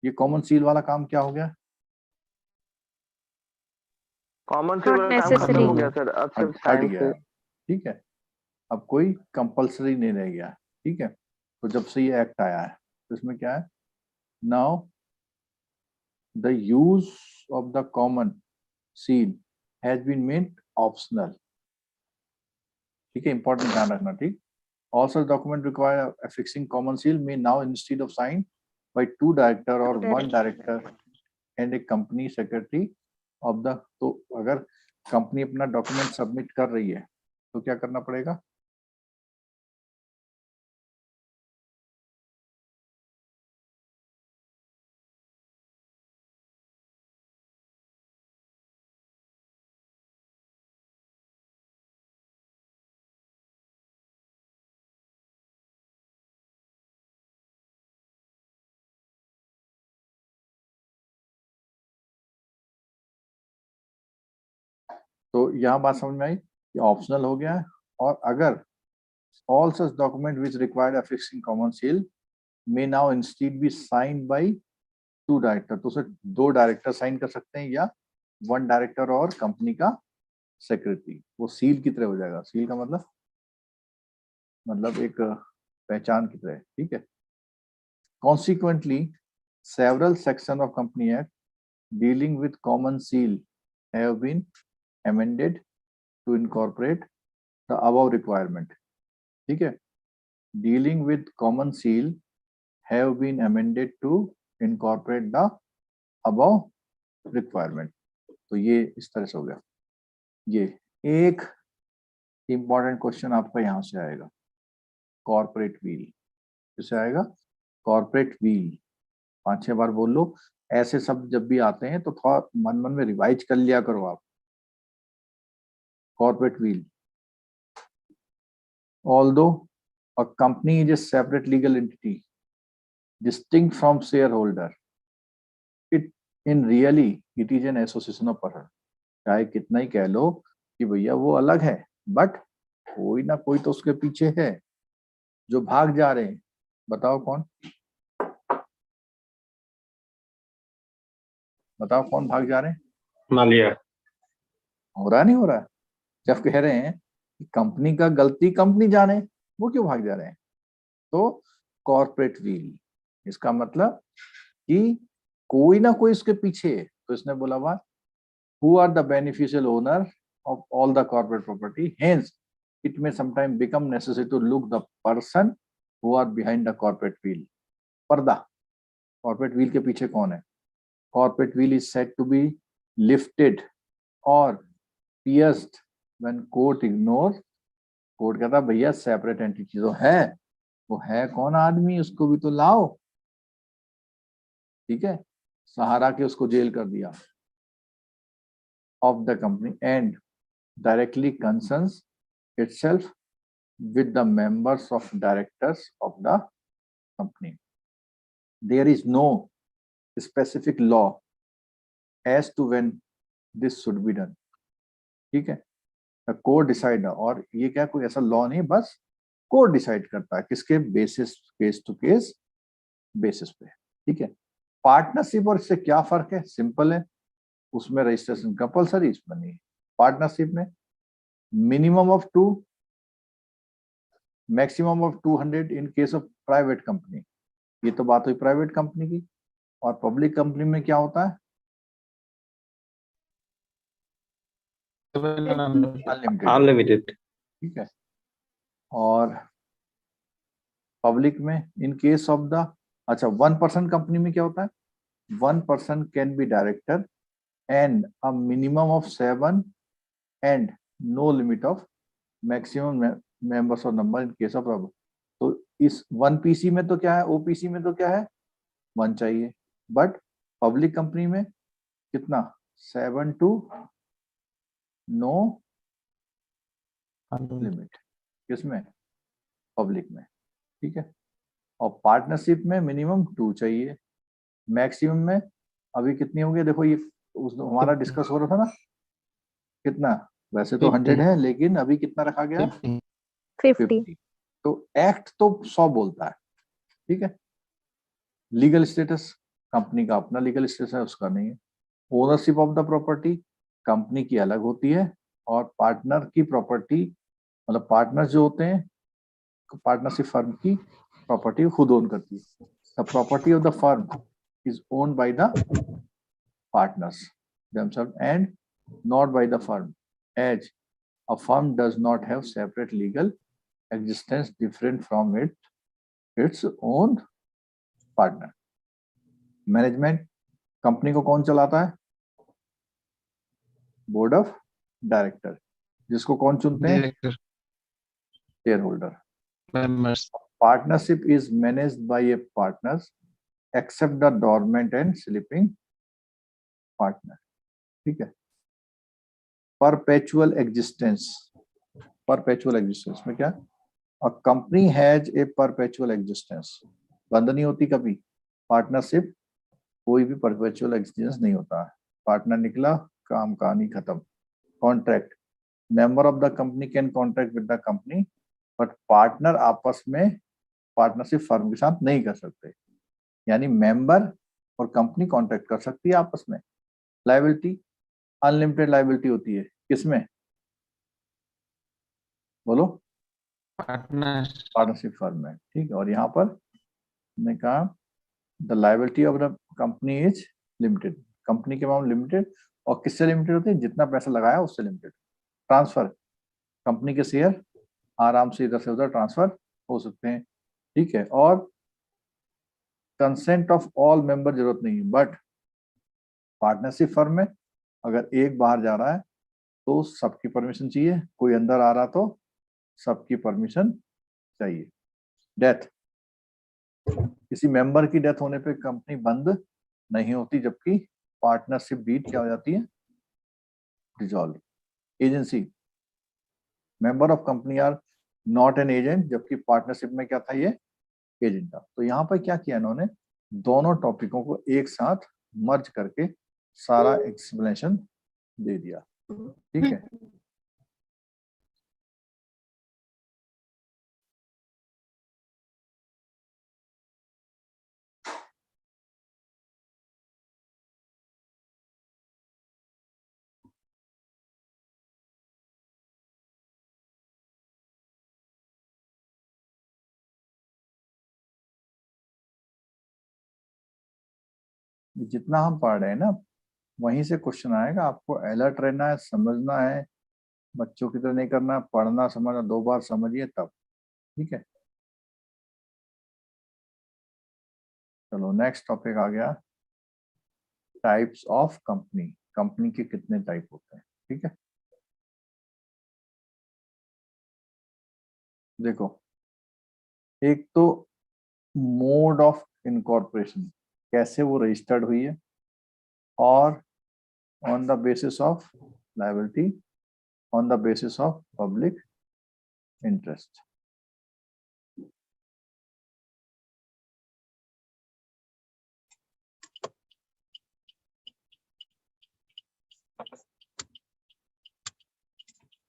Speaker 1: ये कॉमन सील वाला काम क्या हो गया?
Speaker 4: कॉमन सील वाला काम खत्म हो गया सर, अब सिर्फ साइन से।
Speaker 1: ठीक है, अब कोई कंपलसरी नहीं रह गया। ठीक है, तो जब से ये एक्ट आया है तो इसमें क्या है? Now the use of the common seal has been made optional. ठीक है, important ध्यान रखना, ठीक. Also, document require affixing common seal may now instead of signed by 2 director or 1 director and a company secretary of the. तो अगर company अपना document submit कर रही है तो क्या करना पड़ेगा? तो यहाँ बात समझ में आई कि ऑप्शनल हो गया है. और अगर all such document which required affixing common seal may now instead be signed by 2 director, तो सिर्फ 2 डायरेक्टर साइन कर सकते हैं या 1 डायरेक्टर और कंपनी का सेक्रेटरी. वो सील की तरह हो जाएगा. सील का मतलब एक पहचान की तरह, ठीक है. Consequently, several sections of Company Act dealing with common seal have been amended to incorporate the above requirement. ठीक है, dealing with common seal have been amended to incorporate the above requirement. तो ये इस तरह से हो गया. ये एक important क्वेश्चन आपका यहां से आएगा, कॉर्पोरेट व्हील. किससे आएगा? Corporate wheel. 5-6 बार बोल लो. ऐसे शब्द जब भी आते हैं तो थोड़ा मन में रिवाइज कर लिया करो आप. Corporate wheel. Although a company is a separate legal entity distinct from shareholder, it is an association of persons. चाहे कितना ही कह लो कि भैया वो अलग है, बट कोई ना कोई तो उसके पीछे है जो भाग जा रहे हैं. बताओ कौन? बताओ कौन भाग जा रहे हैं?
Speaker 2: मालिया.
Speaker 1: हो रहा नहीं हो रहा? जब कह रहे हैं कि कंपनी का गलती कंपनी जाने, वो क्यों भाग जा रहे हैं? तो कॉर्पोरेट व्हील, इसका मतलब कि कोई ना कोई इसके पीछे है. तो इसने बोला हुआ who are the beneficial owner of all the corporate property, hence it may sometimes become necessary to look the person who are behind the corporate wheel. पर्दा. corporate wheel के पीछे कौन है? corporate wheel is said to be lifted or pierced when court ignores. Court कहता भैया separate entity तो है, वो है कौन आदमी, उसको भी तो लाओ. ठीक है, सहारा के उसको जेल कर दिया. of the company and directly concerns itself with the members of directors of the company. There is no specific law as to when this should be done. ठीक है, the court decide. और ये क्या कोई ऐसा law नहीं, बस court decide करता है. किसके basis? Case to case basis पे. ठीक है. पार्टनरशिप और इससे क्या फर्क है? सिंपल है. उसमें रजिस्ट्रेशन कंपलसरी, इसमें नहीं. पार्टनरशिप में minimum of 2, maximum of 200 in case of private company. ये तो बात हुई प्राइवेट कंपनी की. और पब्लिक कंपनी में क्या होता है?
Speaker 2: अनलिमिटेड.
Speaker 1: ठीक है. और पब्लिक में इन केस ऑफ द, अच्छा 1% कंपनी में क्या होता है? 1% can be director and a minimum of 7 and no limit of maximum members or number in case of rubber. तो इस 1 PC में तो क्या है? OPC में तो क्या है? 1 चाहिए. बट पब्लिक कंपनी में कितना? 7 to no लिमिट. किसमें? पब्लिक में. ठीक है. और पार्टनरशिप में मिनिमम 2 चाहिए. मैक्सिमम में अभी कितनी होंगे? देखो ये हमारा डिस्कस हो रहा था ना, कितना? वैसे तो 100 है, लेकिन अभी कितना रखा गया? 50. तो एक्ट तो 100 बोलता है. ठीक है. लीगल स्टेटस, कंपनी का अपना लीगल स्टेटस है, उसका नहीं है. Ownership of the property company की अलग होती है, और पार्टनर की प्रॉपर्टी, मतलब पार्टनर जो होते हैं, पार्टनरशिप फर्म की प्रॉपर्टी खुद ओन करती है. The property of the firm is owned by the partners themselves and not by the firm, as a firm does not have separate legal existence different from its own partner. Management, company को कौन चलाता है? Board of director, जिसको कौन चुनते हैं? Share holder. Partnership is managed by a partners except the dormant and sleeping partner. ठीक है. Perpetual existence में क्या? A company has a perpetual existence. बंद नहीं होती कभी. पार्टनरशिप कोई भी परपेचुअल एक्सचेंज नहीं होता है. पार्टनर निकला, काम कहानी खत्म. Contract, member of the company can contract with the company, but partner आपस में पार्टनरशिप फर्म के साथ नहीं कर सकते. यानी मेंबर और कंपनी कॉन्ट्रैक्ट कर सकती है आपस में. लायबिलिटी, अनलिमिटेड लायबिलिटी होती है. किसमें? बोलो. पार्टनरशिप फर्म में. ठीक है. और यहाँ पर मैंने कहा the liability of the company is limited. Company के अमाउंट लिमिटेड. और किससे लिमिटेड होती है? जितना पैसा लगाया उससे लिमिटेड. ट्रांसफर, कंपनी के शेयर आराम से इधर से उधर ट्रांसफर हो सकते हैं. ठीक है. और कंसेंट ऑफ ऑल मेंबर जरूरत नहीं है. बट पार्टनरशिप फर्म में अगर एक बाहर जा रहा है तो सबकी परमिशन चाहिए. कोई अंदर आ रहा तो सबकी परमिशन चाहिए. डेथ, किसी मेंबर की डेथ होने पे कंपनी बंद नहीं होती, जबकि पार्टनरशिप डीड क्या हो जाती है? Dissolve. Agency, member of company are not an agent, जबकि पार्टनरशिप में क्या था? ये एजेंट था. तो यहाँ पर क्या किया इन्होंने? दोनों टॉपिकों को एक साथ मर्ज करके सारा एक्सप्लेनेशन दे दिया. ठीक है. जितना हम पढ़ रहे हैं ना, वहीं से क्वेश्चन आएगा. आपको अलर्ट रहना है, समझना है, बच्चों की तरह नहीं करना है. पढ़ना समझना 2 बार समझिए तब. ठीक है. चलो नेक्स्ट टॉपिक आ गया, टाइप्स ऑफ कंपनी. कंपनी के कितने टाइप होते हैं? ठीक है. देखो, एक तो मोड ऑफ इनकॉर्पोरेशन, कैसे वो रजिस्टर्ड हुई है, और on the basis of liability, on the basis of public interest.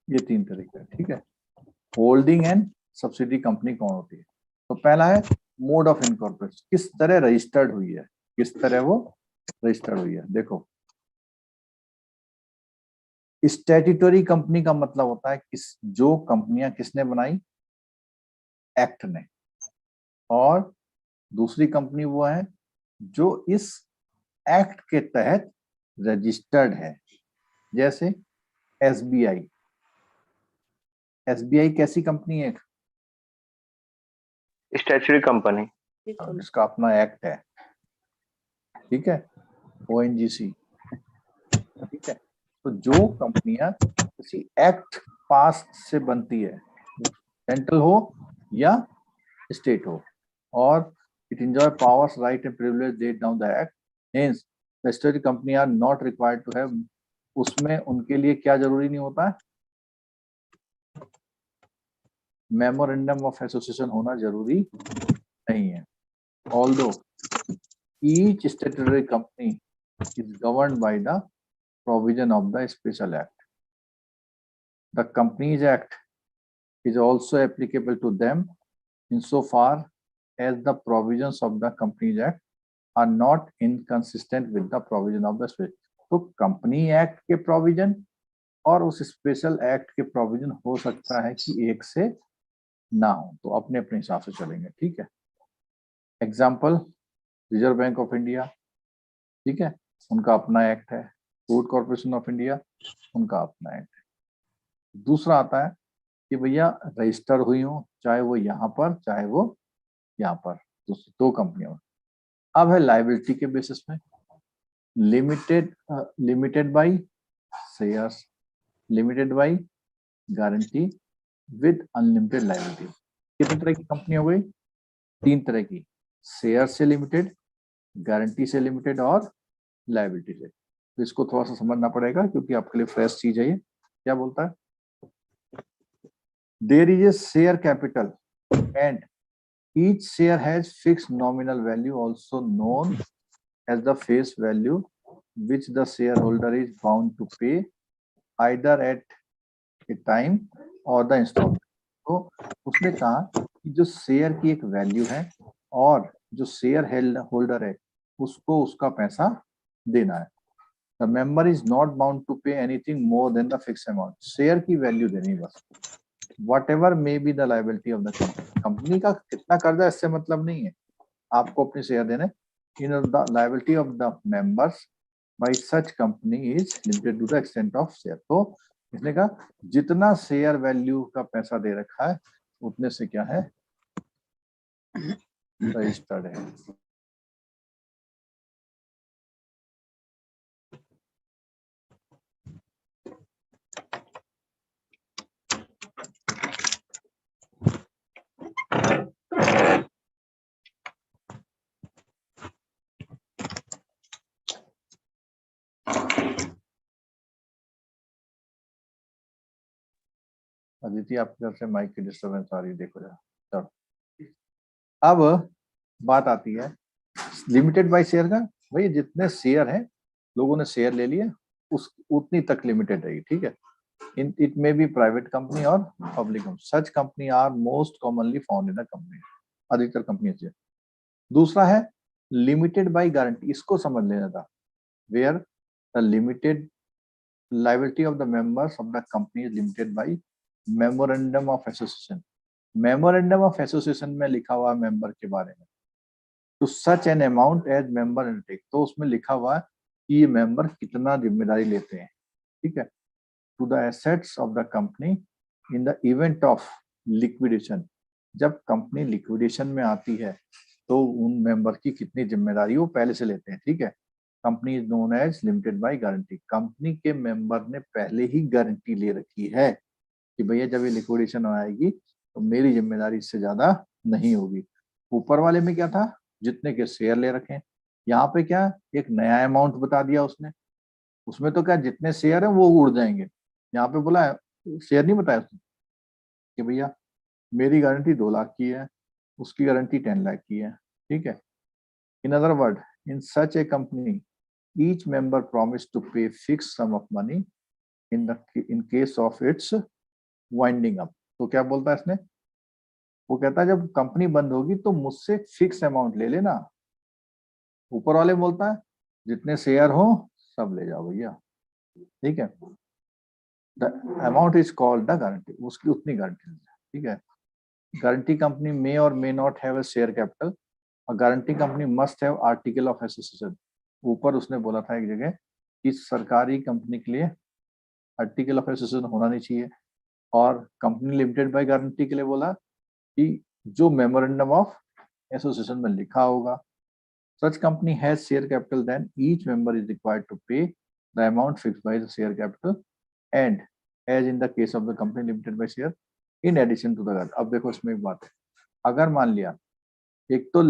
Speaker 1: ये 3 तरीके हैं. ठीक है. होल्डिंग एंड सब्सिडी कंपनी कौन होती है? तो पहला है मोड ऑफ इनकॉर्पोरेशन, किस तरह रजिस्टर्ड हुई है, किस तरह वो रजिस्टर्ड हुई है. देखो, स्टैट्यूटरी कंपनी का मतलब होता है जो कंपनियां किसने बनाई? एक्ट ने. और दूसरी कंपनी वो है जो इस एक्ट के तहत रजिस्टर्ड है. जैसे एसबीआई. एसबीआई कैसी कंपनी है?
Speaker 4: स्टैट्यूटरी कंपनी,
Speaker 1: जिसका अपना एक्ट है. ठीक है. ओएनजीसी. ठीक है. तो जो कंपनियां किसी एक्ट पास से बनती है, सेंट्रल हो या स्टेट हो, और it enjoy powers, right and privilege laid down the act, hence the statutory company are not required to have. उसमें उनके लिए क्या जरूरी नहीं होता है? मेमोरेंडम ऑफ एसोसिएशन होना जरूरी नहीं है. Although each statutory company is governed by the provision of the special act, the Companies Act is also applicable to them insofar as the provisions of the Companies Act are not inconsistent with the provision of the special. तो company act के provision और उस special act के provision हो सकता है कि एक से ना हो, तो अपने अपने हिसाब से चलेंगे. ठीक है. Example, reserve bank of India. ठीक है. उनका अपना एक्ट है। फूड कॉर्पोरेशन ऑफ इंडिया, उनका अपना एक्ट है। दूसरा आता है कि भैया रजिस्टर हुई हो, चाहे वो यहाँ पर चाहे वो यहाँ पर, दो कंपनियों में। अब है लाइबिलिटी के बेसिस में, limited by shares, limited by guarantee with unlimited liability. कितने तरह की कंपनी हो गई? 3 तरह की, शेयर से लिमिटेड, गारंटी से लिमिटेड और लाइबिलिटी से। तो इसको थोड़ा सा समझना पड़ेगा क्योंकि आपके लिए फ्रेश चीज है ये। क्या बोलता है? There is a share capital and each share has fixed nominal value also known as the face value which the shareholder is bound to pay either at a time or the installment। तो उसने कहा कि जो share की एक value है और जो शेयर होल्डर है उसको उसका पैसा देना है। The member is not bound to pay anything more than the fixed amount। Share की वैल्यू देनी है बस। Whatever may be the liability of the company। Company का कितना कर्जा इससे मतलब नहीं है, आपको अपने शेयर देने। The liability of the members by such company is limited to the extent of share। तो इसने कहा जितना शेयर वैल्यू का पैसा दे रखा है उतने से क्या है, रजिस्टर्ड है। अदिति आपकी तरफ से माइक की डिस्टर्बेंस आ रही है, देखो जरा। चलो अब बात आती है लिमिटेड बाय शेयर का। भाई जितने शेयर हैं, लोगों ने शेयर ले लिए, उस उतनी तक लिमिटेड रहेगी, ठीक है। It may be private company और public company. Such company are most commonly found in the company, अधिकतर कंपनी से। दूसरा है लिमिटेड बाय गारंटी, इसको समझ लेना था। Where the limited liability of the members of the company is limited by memorandum of association। memorandum of association में लिखा हुआ मेंबर के बारे में, तो such an amount as member undertake, तो उसमें लिखा हुआ है कि ये मेंबर कितना जिम्मेदारी लेते हैं, ठीक है। To the assets of the company in the event of liquidation, जब कंपनी लिक्विडेशन में आती है तो उन मेंबर की कितनी जिम्मेदारी वो पहले से लेते हैं, ठीक है। Company is known as limited by guarantee. Company के मेंबर ने पहले ही गारंटी ले रखी है कि भैया जब ये लिक्विडेशन आएगी तो मेरी जिम्मेदारी इससे ज्यादा नहीं होगी। ऊपर वाले में क्या था, जितने के शेयर ले रखे। यहाँ पे क्या, एक नया अमाउंट बता दिया उसने। उसमें तो क्या जितने शेयर है वो उड़ जाएंगे। यहाँ पे बोला शेयर नहीं बताया उसने कि भैया मेरी गारंटी 2 लाख की है, उसकी गारंटी 10 लाख की है, ठीक है। In other word, in such a company each member promised to pay fixed sum of money in case of its winding up। तो क्या बोलता है इसने, वो कहता है जब कंपनी बंद होगी तो मुझसे फिक्स अमाउंट ले लेना। ऊपर वाले बोलता है जितने शेयर हो सब ले जाओ भैया, ठीक है। The amount is called the guarantee, उसकी उतनी गारंटी, ठीक है। गारंटी कंपनी मे और may not have a share capital, और guarantee company must have article of association. ऊपर उसने बोला था एक जगह कि सरकारी कंपनी के लिए आर्टिकल ऑफ एसोसिएशन होना नहीं चाहिए, और कंपनी लिमिटेड बाय गारंटी के लिए बोला कि जो मेमोरेंडम ऑफ एसोसिएशन में लिखा होगा। Such company has share capital, then each member is required to pay the amount fixed by the share capital and as in the case of the company limited by share in addition to the guarantee. अब देखो इसमें एक बात है, अगर मान लिया एक तो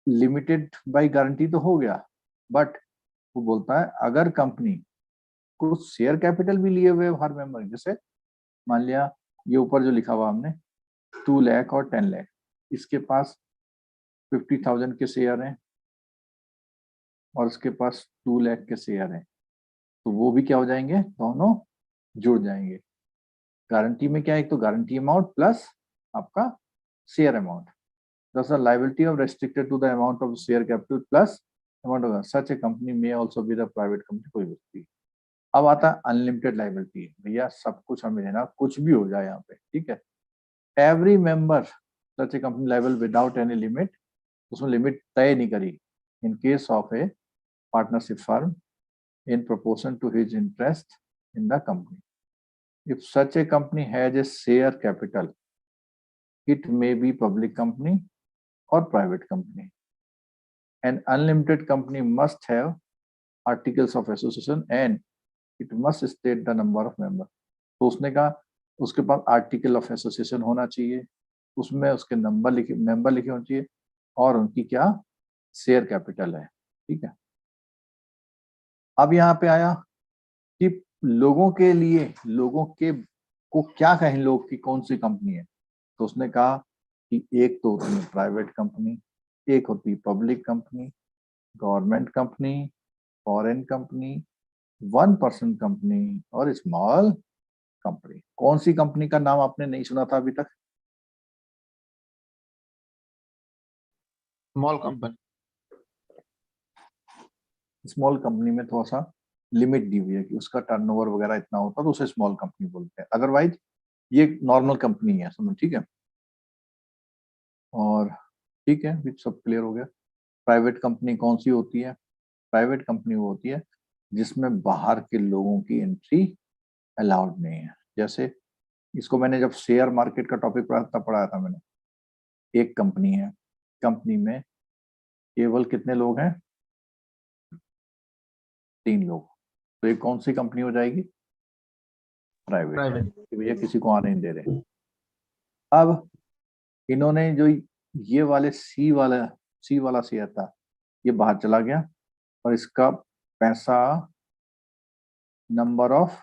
Speaker 1: लिमिटेड बाय गारंटी तो हो गया, बट वो बोलता है अगर कंपनी कुछ शेयर कैपिटल भी लिए हुए हर मेंबर, जैसे मान लिया ये ऊपर जो लिखा हुआ हमने 2 लाख और 10 लाख, इसके पास 50,000 के शेयर हैं और इसके पास 2 लाख के शेयर हैं, तो वो भी क्या हो जाएंगे, दोनों जुड़ जाएंगे। गारंटी में क्या है, एक तो गारंटी अमाउंट प्लस आपका share amount, thus the liability of restricted to the amount of share capital plus amount of such a company may also be the private company, कोई भी। अब आता है अनलिमिटेड लाइबिलिटी। भैया सब कुछ हमें देना, कुछ भी हो जाए यहाँ पे, ठीक है। Every member such a company liable without any limit, उसमें लिमिट तय नहीं करी in case of a partnership firm in proportion to his interest in the company. If such a company has a share capital, it may be public company or private company. An unlimited company must have articles of association and it must state the number of members. तो उसने कहा उसके पास article of association होना चाहिए, उसमें उसके member लिखे होने चाहिए और उनकी क्या शेयर कैपिटल है। ठीक है, अब यहाँ पे आया कि लोगों के लिए, लोगों के को क्या कहें लोग की कौन सी कंपनी है, तो उसने कहा कि एक तो होती है प्राइवेट कंपनी, एक होती है public company, government company, foreign company, 1% company और स्मॉल कंपनी। कौन सी कंपनी का नाम आपने नहीं सुना था अभी तक?
Speaker 5: Small company.
Speaker 1: स्मॉल कंपनी में थोड़ा सा लिमिट दी हुई है कि उसका टर्नओवर वगैरह इतना होता है तो उसे स्मॉल कंपनी बोलते हैं, अदरवाइज ये नॉर्मल कंपनी है, समझ? ठीक है, और ठीक है, सब क्लियर हो गया। प्राइवेट कंपनी कौन सी होती है? प्राइवेट कंपनी वो होती है जिसमें बाहर के लोगों की एंट्री अलाउड नहीं है। जैसे इसको मैंने जब शेयर मार्केट का टॉपिक पढ़ाया था मैंने, एक कंपनी है, कंपनी में केवल कितने लोग हैं? 3 लोग, तो ये कौन सी कंपनी हो जाएगी? प्राइवेट। भैया किसी को आने नहीं दे रहे। अब इन्होंने जो ये वाले सी वाला शेयर था, ये बाहर चला गया और इसका पैसा नंबर ऑफ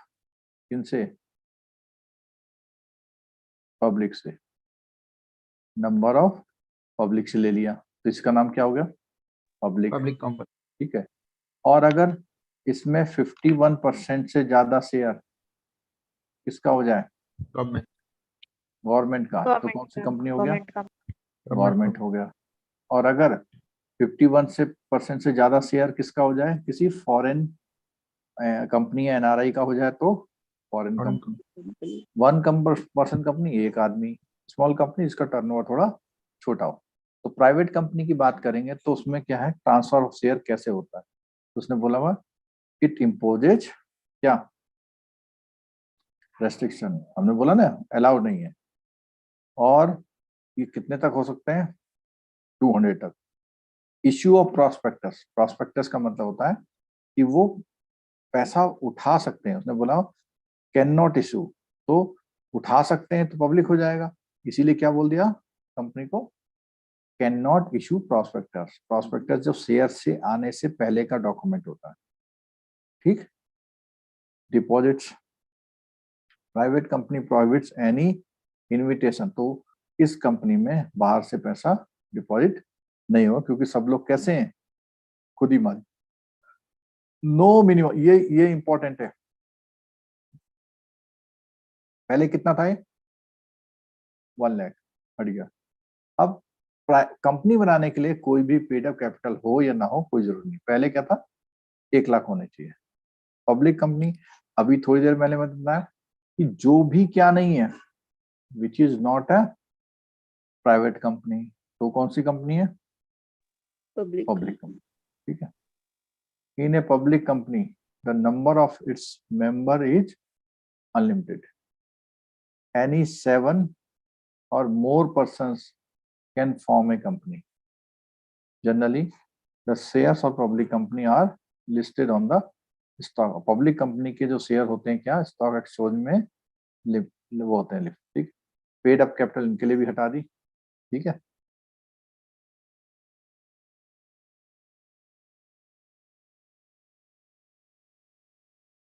Speaker 1: किनसे? पब्लिक से, नंबर ऑफ पब्लिक से ले लिया, तो इसका नाम क्या हो गया? Public
Speaker 5: company.
Speaker 1: ठीक है, और अगर इसमें 51% से ज्यादा शेयर किसका हो जाए? गवर्नमेंट का, तो कौन सी कंपनी हो गया? गवर्नमेंट हो गया। और अगर 51% से ज्यादा शेयर किसका हो जाए? किसी फॉरेन कंपनी या एनआरआई का हो जाए तो फॉरेन कंपनी। 1% कंपनी, एक आदमी, स्मॉल कंपनी जिसका टर्नओवर थोड़ा छोटा हो। तो प्राइवेट कंपनी की बात करेंगे तो उसमें क्या है, ट्रांसफर ऑफ शेयर कैसे होता है? तो उसने बोला हुआ इट इम्पोजेज क्या? रेस्ट्रिक्शन। हमने बोला ना अलाउड नहीं है। और ये कितने तक हो सकते हैं? 200 तक। इश्यू ऑफ प्रॉस्पेक्टस, प्रॉस्पेक्टस का मतलब होता है कि वो पैसा उठा सकते हैं। उसने बोला कैन नॉट इशू, तो उठा सकते हैं तो पब्लिक हो जाएगा, इसीलिए क्या बोल दिया कंपनी को? Can not issue prospectus. Prospectus जो शेयर से आने से पहले का डॉक्यूमेंट होता है। ठीक, deposits, private company prohibits any invitation, तो इस कंपनी में बाहर से पैसा डिपॉजिट नहीं होगा क्योंकि सब लोग कैसे हैं? खुद ही मालिक। नो मिनिमम, ये इंपॉर्टेंट है। पहले कितना था ये? 1 लाख, हट गया। अब कंपनी बनाने के लिए कोई भी पेड अप कैपिटल हो या ना हो कोई जरूरी नहीं। पहले क्या था? 1 लाख होने चाहिए। पब्लिक कंपनी, अभी थोड़ी देर पहले मैं बताया कि जो भी क्या नहीं है, which is not a private company, तो कौन सी कंपनी है? Public company. ठीक है, in a public company the number of its member is unlimited. Any 7 or more persons can form a company. Generally, the shares of public company are listed on the stock. Public company के जो share होते हैं क्या stock exchange में वो होते हैं list. ठीक, पेड अप कैपिटल इनके लिए भी हटा दी। ठीक है,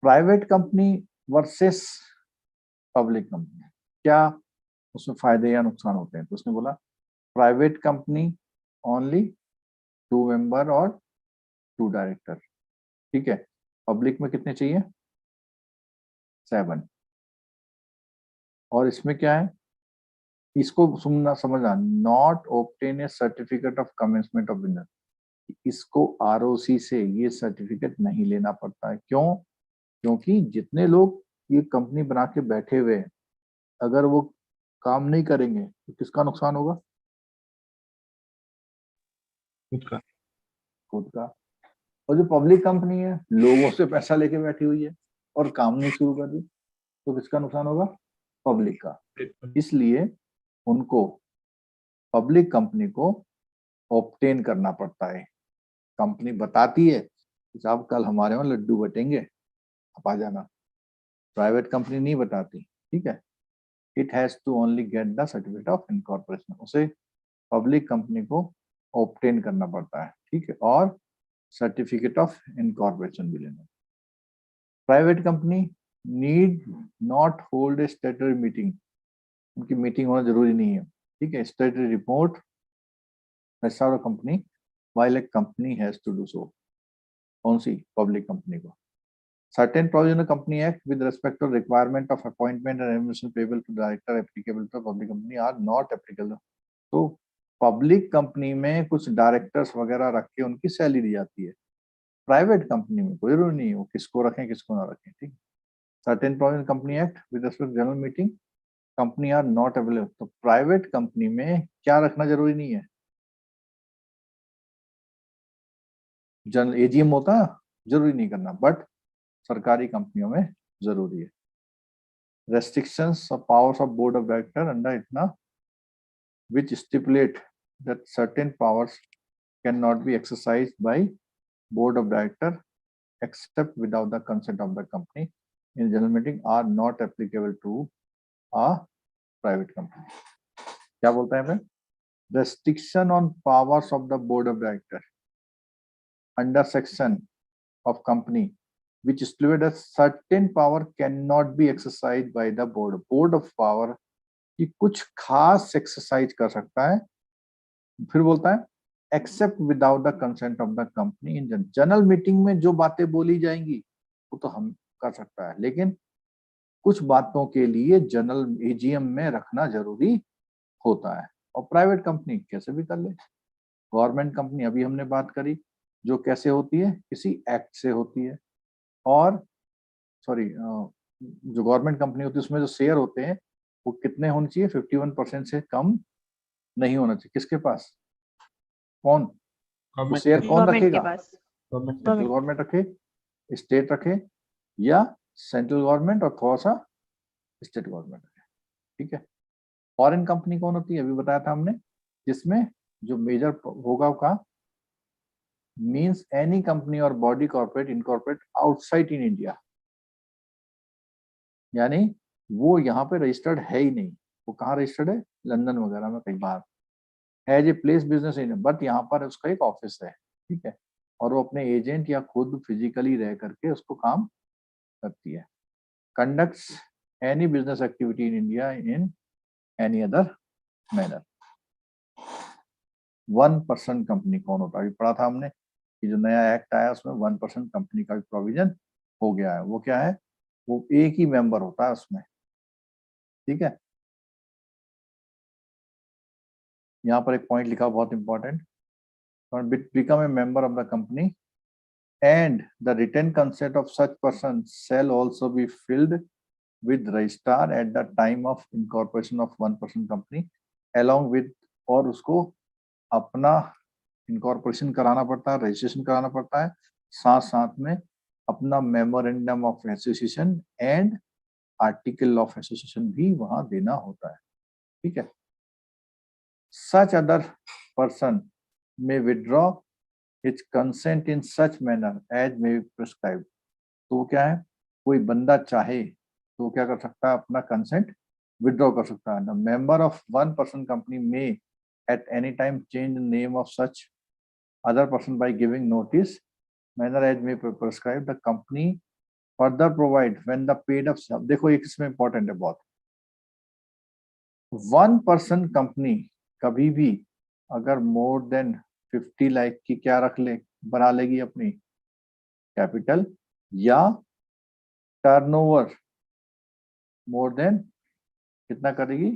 Speaker 1: private company versus public company, क्या उसमें फायदे या नुकसान होते हैं? तो उसने बोला प्राइवेट कंपनी ओनली 2 मेंबर और 2 डायरेक्टर। ठीक है, पब्लिक में कितने चाहिए? 7। और इसमें क्या है, इसको सुनना समझना, not obtain A certificate of commencement of business. इसको आरओसी से ये सर्टिफिकेट नहीं लेना पड़ता है। क्यों? क्योंकि जितने लोग ये कंपनी बना के बैठे हुए हैं, अगर वो काम नहीं करेंगे तो किसका नुकसान होगा? खुद का। और जो पब्लिक कंपनी है लोगों से पैसा लेके बैठी हुई है और काम नहीं शुरू कर दी, तो किसका नुकसान होगा? पब्लिक का। इसलिए उनको पब्लिक कंपनी को ऑब्टेन करना पड़ता है। कंपनी बताती है कि साहब कल हमारे वहां लड्डू बटेंगे, आप आ जाना। प्राइवेट कंपनी नहीं बताती, ठीक है। It has to only get the certificate of incorporation, उसे पब्लिक कंपनी को ऑब्टेन करना पड़ता है, ठीक है, और सर्टिफिकेट ऑफ इनकॉर्पोरेशन भी लेना। Private company need not hold a statutory meeting, उनकी मीटिंग होना जरूरी नहीं है, ठीक है। Statutory report company while a company has to do so, कौन सी? पब्लिक कंपनी को। Certain provision of Company Act with respect to requirement of appointment and remuneration payable to director applicable to public company are not applicable. तो public company में कुछ directors वगैरह रख के उनकी salary दी जाती है, प्राइवेट कंपनी में कोई जरूरी नहीं है वो किसको रखें किसको ना रखें, ठीक। Certain provision company act with respect general meeting company are not available, तो प्राइवेट कंपनी में क्या रखना जरूरी नहीं है? जनरल एजीएम होता है, जरूरी नहीं करना, बट सरकारी कंपनियों में जरूरी है। Restrictions of powers of board of director under ITNA which stipulate that certain powers cannot be exercised by board of director except without the consent of the company in general meeting are not applicable to a private company. क्या बोलता है मैं? Restriction on powers of the board of director under section of company which stipulate that certain power cannot be exercised by the board. Board of power कि कुछ खास exercise कर सकता है, फिर बोलता है except without the consent of the company in general meeting में जो बातें बोली जाएंगी वो तो हम कर सकता है, लेकिन कुछ बातों के लिए जनरल एजीएम में रखना जरूरी होता है। और प्राइवेट कंपनी कैसे भी कर ले। गवर्नमेंट कंपनी अभी हमने बात करी जो कैसे होती है, किसी एक्ट से होती है, और सॉरी जो गवर्नमेंट कंपनी होती है उसमें जो शेयर होते हैं वो कितने होने चाहिए? 51% से कम नहीं होना चाहिए। किसके पास? कौन? वो शेयर कौन रखेगा? सेंट्रल गवर्नमेंट रखे, स्टेट रखे, या सेंट्रल गवर्नमेंट और थोड़ा सा स्टेट गवर्नमेंट रखे, ठीक है। फॉरेन कंपनी कौन होती है? अभी बताया था हमने, जिसमें जो मेजर होगा का मींस एनी कंपनी और body corporate incorporate outside in India, यानी वो यहाँ पे रजिस्टर्ड है ही नहीं। वो कहाँ रजिस्टर्ड है? लंदन वगैरह में कहीं बाहर, as a place business in, but यहाँ पर उसका एक ऑफिस है, ठीक है, और वो अपने एजेंट या खुद फिजिकली रह करके उसको काम करती है। Conducts any business activity in India in any other manner. 1% company कौन होता है? अभी पढ़ा था हमने कि जो नया एक्ट आया उसमें 1% कंपनी का भी प्रोविजन हो गया है। वो क्या है? वो एक ही मेंबर होता है उसमें, ठीक है। यहाँ पर एक पॉइंट लिखा बहुत important, become a member of the company and the written consent of such person shall also be filled with registrar at the time of incorporation of 1% company along with, और उसको अपना इनकॉर्पोरेशन कराना पड़ता है, registration कराना पड़ता है, साथ साथ में अपना memorandum of association and article of association भी वहां देना होता है, ठीक है। Such other person may withdraw its consent in such manner as may be prescribed। तो वो क्या है? कोई बंदा चाहे तो वो क्या कर सकता है? अपना कंसेंट विड्रॉ कर सकता है। मेंबर ऑफ 1% कंपनी में at any time change the name of such other person by giving notice manner as may be prescribed। the company further provide when the paid up, देखो एक इसमें important है बहुत, 1% company कभी भी अगर more than 50 lakh की क्या रख ले, बना लेगी अपनी कैपिटल, या टर्नओवर मोर देन कितना करेगी?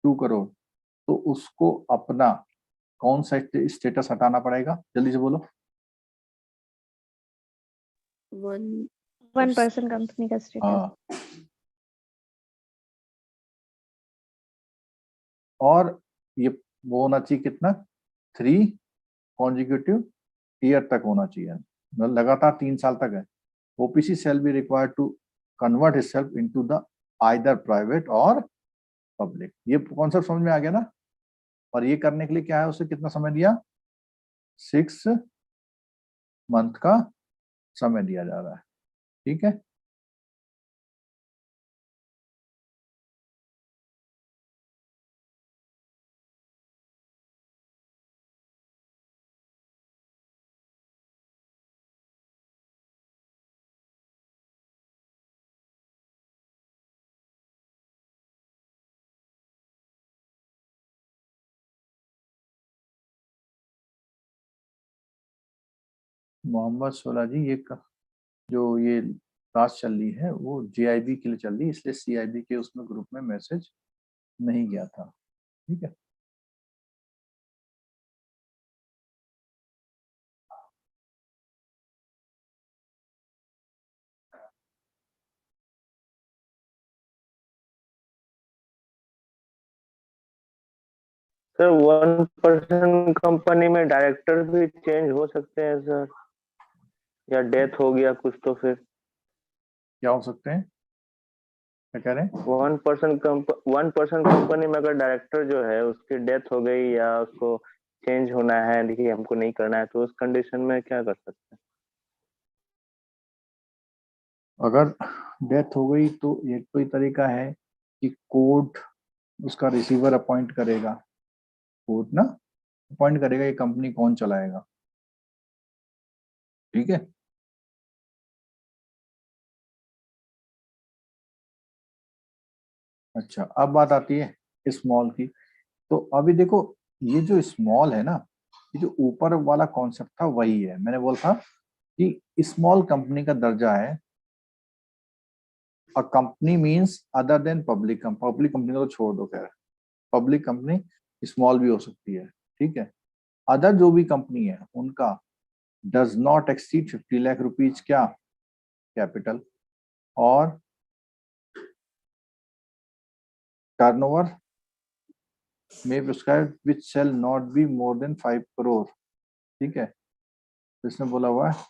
Speaker 1: 2 करोड़, तो उसको अपना कौन सा स्टेटस हटाना पड़ेगा? जल्दी से बोलो।
Speaker 3: 1% कंपनी का स्टेटस।
Speaker 1: हाँ, और ये वो होना चाहिए कितना? 3 कॉन्जिक्यूटिव ईयर तक होना चाहिए। मतलब लगातार 3 साल तक है, OPC shall be required to convert itself into the either private और पब्लिक। ये कॉन्सेप्ट समझ में आ गया ना। और ये करने के लिए क्या है, उसे कितना समय दिया, 6 मंथ का समय दिया जा रहा है। ठीक है, मोहम्मद सोला जी, जो ये क्लास चल रही है वो जीआईबी के लिए चल रही है, इसलिए सीआईबी के उसमें ग्रुप में मैसेज नहीं गया था। ठीक है,
Speaker 4: सर 1% कंपनी में डायरेक्टर भी चेंज हो सकते हैं सर, या डेथ हो गया कुछ तो फिर
Speaker 1: क्या हो सकते हैं, क्या कह रहे हैं?
Speaker 4: 1% कंपनी में अगर डायरेक्टर जो है उसकी डेथ हो गई या उसको चेंज होना है, देखिए हमको नहीं करना है, तो उस कंडीशन में क्या कर सकते हैं?
Speaker 1: अगर डेथ हो गई तो एक कोई तरीका है कि कोर्ट उसका रिसीवर अपॉइंट करेगा, कोर्ट ना अपॉइंट करेगा ये कंपनी कौन चलाएगा। ठीक है, अच्छा अब बात आती है स्मॉल की। तो अभी देखो ये जो स्मॉल है ना, ये जो ऊपर वाला कॉन्सेप्ट था वही है, मैंने बोला था कि स्मॉल कंपनी का दर्जा है। A company means other than public company, public company को तो छोड़ दो, खैर पब्लिक कंपनी स्मॉल भी हो सकती है। ठीक है, अदर जो भी कंपनी है उनका does not exceed 50 lakh rupees क्या कैपिटल, और टर्नओवर में prescribe which shall not be more than 5 crore. ठीक है, तो इसमें बोला हुआ है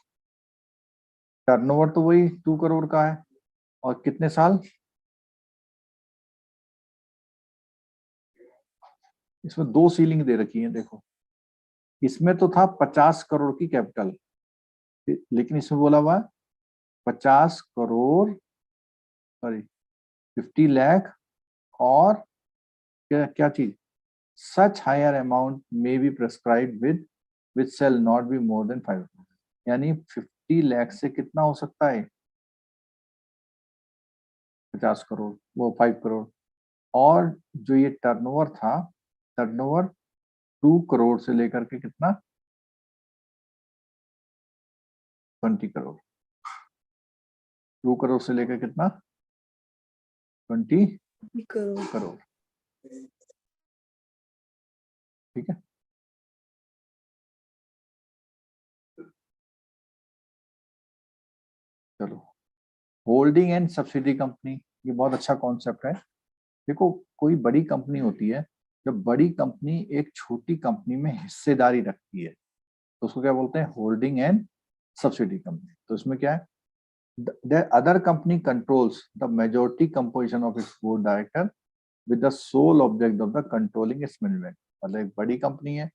Speaker 1: टर्नओवर तो वही 2 करोड़ का है, और कितने साल, इसमें 2 सीलिंग दे रखी है देखो। इसमें तो था 50 करोड़ की कैपिटल, लेकिन इसमें बोला हुआ 50 करोड़, सॉरी 50 लाख, और क्या क्या चीज, such higher amount may be prescribed with which shall not be more than 5, यानी 50 लाख से कितना हो सकता है, 50 करोड़, वो 5 करोड़। और जो ये टर्नओवर था, टर्नओवर 2 करोड़ से लेकर के कितना, 20 करोड़, 2 करोड़ से लेकर कितना, 20 करोड़। ठीक है, चलो होल्डिंग एंड सब्सिडी कंपनी, ये बहुत अच्छा कॉन्सेप्ट है। देखो कोई बड़ी कंपनी होती है, जब बड़ी कंपनी एक छोटी कंपनी में हिस्सेदारी रखती है तो उसको क्या बोलते हैं, होल्डिंग एंड सब्सिडी कंपनी। तो इसमें क्या है, the other company controls the majority composition of its board director with the sole object of the controlling its management। मतलब एक बड़ी कंपनी है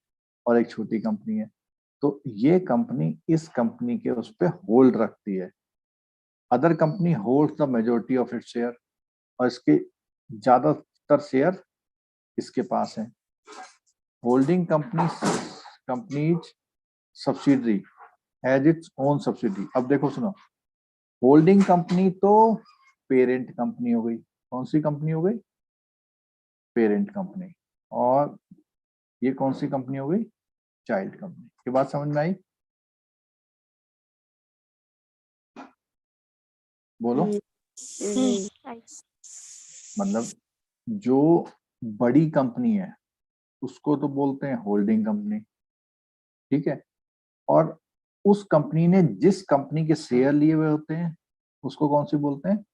Speaker 1: और एक छोटी कंपनी है, तो ये कंपनी इस कंपनी के उस पर होल्ड रखती है। Other company holds the majority of its share, और इसके ज्यादातर शेयर इसके पास है। Holding companies subsidiary has its own subsidy. अब देखो सुनो, होल्डिंग कंपनी तो पेरेंट कंपनी हो गई, कौन सी कंपनी हो गई, पेरेंट कंपनी, और ये कौन सी कंपनी हो गई, चाइल्ड कंपनी। की बात समझ में आई, बोलो। मतलब जो बड़ी कंपनी है उसको तो बोलते हैं होल्डिंग कंपनी। ठीक है, और उस कंपनी ने जिस कंपनी के शेयर लिए हुए होते हैं उसको कौन सी बोलते हैं,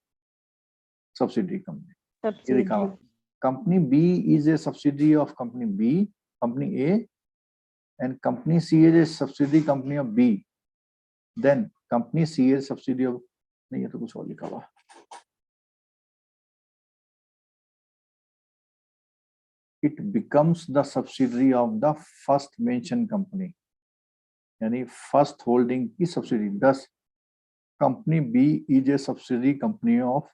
Speaker 1: सब्सिडरी कंपनी। ये लिखा हुआ, company B is a subsidiary of company B, company A, and company C is a subsidiary company of B. Then company C is subsidy of, नहीं ये तो कुछ और लिखा हुआ, it becomes the subsidiary of the first mention company, यानी first holding की subsidy. Thus company B is a subsidiary company of,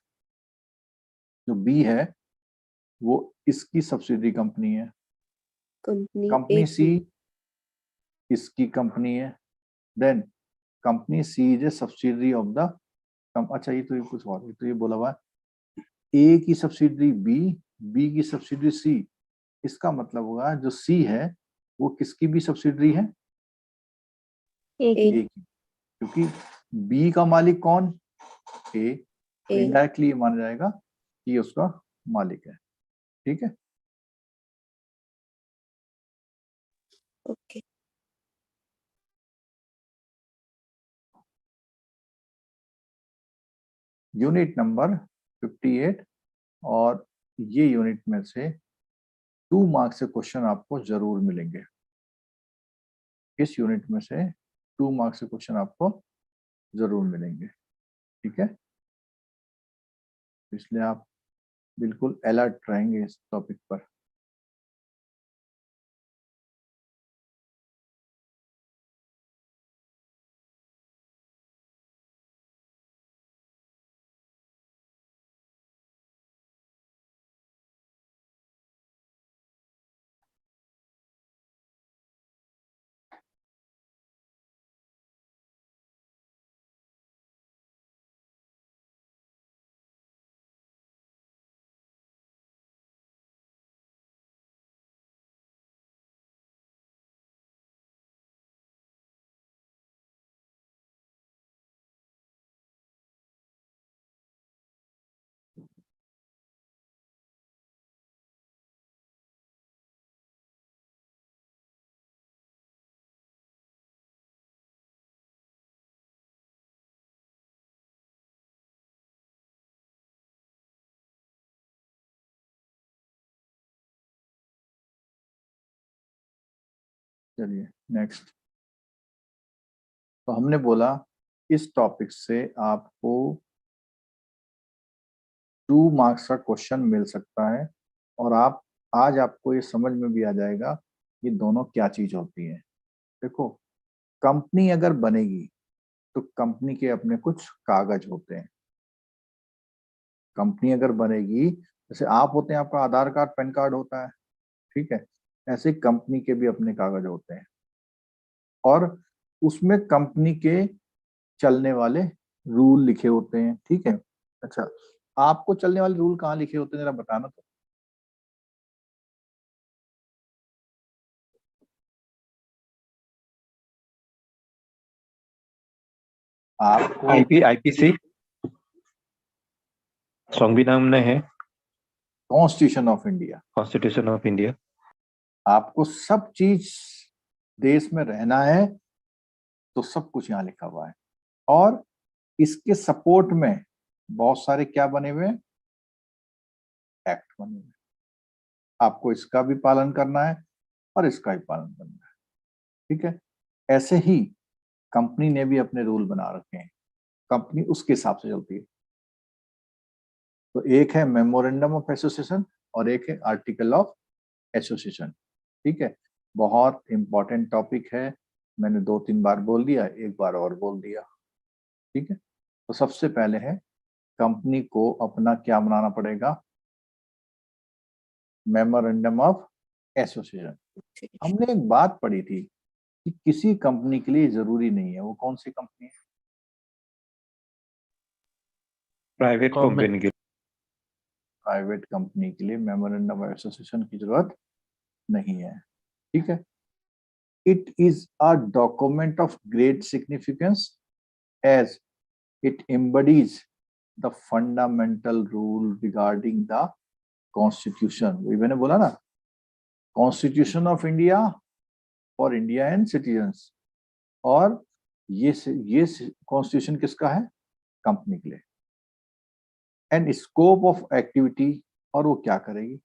Speaker 1: जो बी है वो इसकी सब्सिडरी कंपनी है। कंपनी सी इसकी कंपनी है। Then company C is a subsidiary of the, अच्छा ये तो ये कुछ और, तो ये बोला हुआ ए की सब्सिडरी बी, बी की सब्सिडरी सी। इसका मतलब होगा जो सी है वो किसकी भी सब्सिडरी है, ए की, क्योंकि बी का मालिक कौन, ए, इनडायरेक्टली माना जाएगा कि ये उसका मालिक है। ठीक है,
Speaker 5: ओके।
Speaker 1: यूनिट नंबर 58, और ये यूनिट में से 2 मार्क्स से क्वेश्चन आपको जरूर मिलेंगे। इस यूनिट में से 2 मार्क्स से क्वेश्चन आपको जरूर मिलेंगे। ठीक है, इसलिए आप बिल्कुल अलर्ट रहेंगे इस टॉपिक पर। चलिए नेक्स्ट। तो हमने बोला इस टॉपिक से आपको 2 मार्क्स का क्वेश्चन मिल सकता है, और आप आज आपको ये समझ में भी आ जाएगा ये दोनों क्या चीज होती है। देखो, कंपनी अगर बनेगी तो कंपनी के अपने कुछ कागज होते हैं। कंपनी अगर बनेगी, जैसे आप होते हैं, आपका आधार कार्ड पैन कार्ड होता है, ठीक है, ऐसे कंपनी के भी अपने कागज होते हैं, और उसमें कंपनी के चलने वाले रूल लिखे होते हैं। ठीक है, अच्छा आपको चलने वाले रूल कहाँ लिखे होते हैं जरा बताना तो। आपको
Speaker 2: आईपीसी संविधान में है,
Speaker 1: constitution of India,
Speaker 2: constitution of India.
Speaker 1: आपको सब चीज देश में रहना है तो सब कुछ यहाँ लिखा हुआ है, और इसके सपोर्ट में बहुत सारे क्या बने हुए हैं, एक्ट बने हुए हैं। आपको इसका भी पालन करना है और इसका भी पालन करना है। ठीक है, ऐसे ही कंपनी ने भी अपने रूल बना रखे हैं, कंपनी उसके हिसाब से चलती है। तो एक है मेमोरेंडम ऑफ एसोसिएशन और एक है आर्टिकल ऑफ एसोसिएशन। ठीक है, बहुत इंपॉर्टेंट टॉपिक है, मैंने 2-3 बार बोल दिया, एक बार और बोल दिया। ठीक है, तो सबसे पहले है कंपनी को अपना क्या बनाना पड़ेगा, मेमोरेंडम ऑफ एसोसिएशन। हमने एक बात पढ़ी थी कि किसी कंपनी के लिए जरूरी नहीं है, वो कौन सी कंपनी है,
Speaker 2: प्राइवेट कंपनी के,
Speaker 1: प्राइवेट कंपनी के लिए मेमोरेंडम ऑफ एसोसिएशन की जरूरत नहीं है। ठीक है, it is a document of great significance as it embodies the fundamental rule regarding the constitution. वही मैंने बोला ना, constitution of India for India and citizens, और ये कॉन्स्टिट्यूशन किसका है, कंपनी के लिए। एंड स्कोप ऑफ एक्टिविटी, और वो क्या करेगी,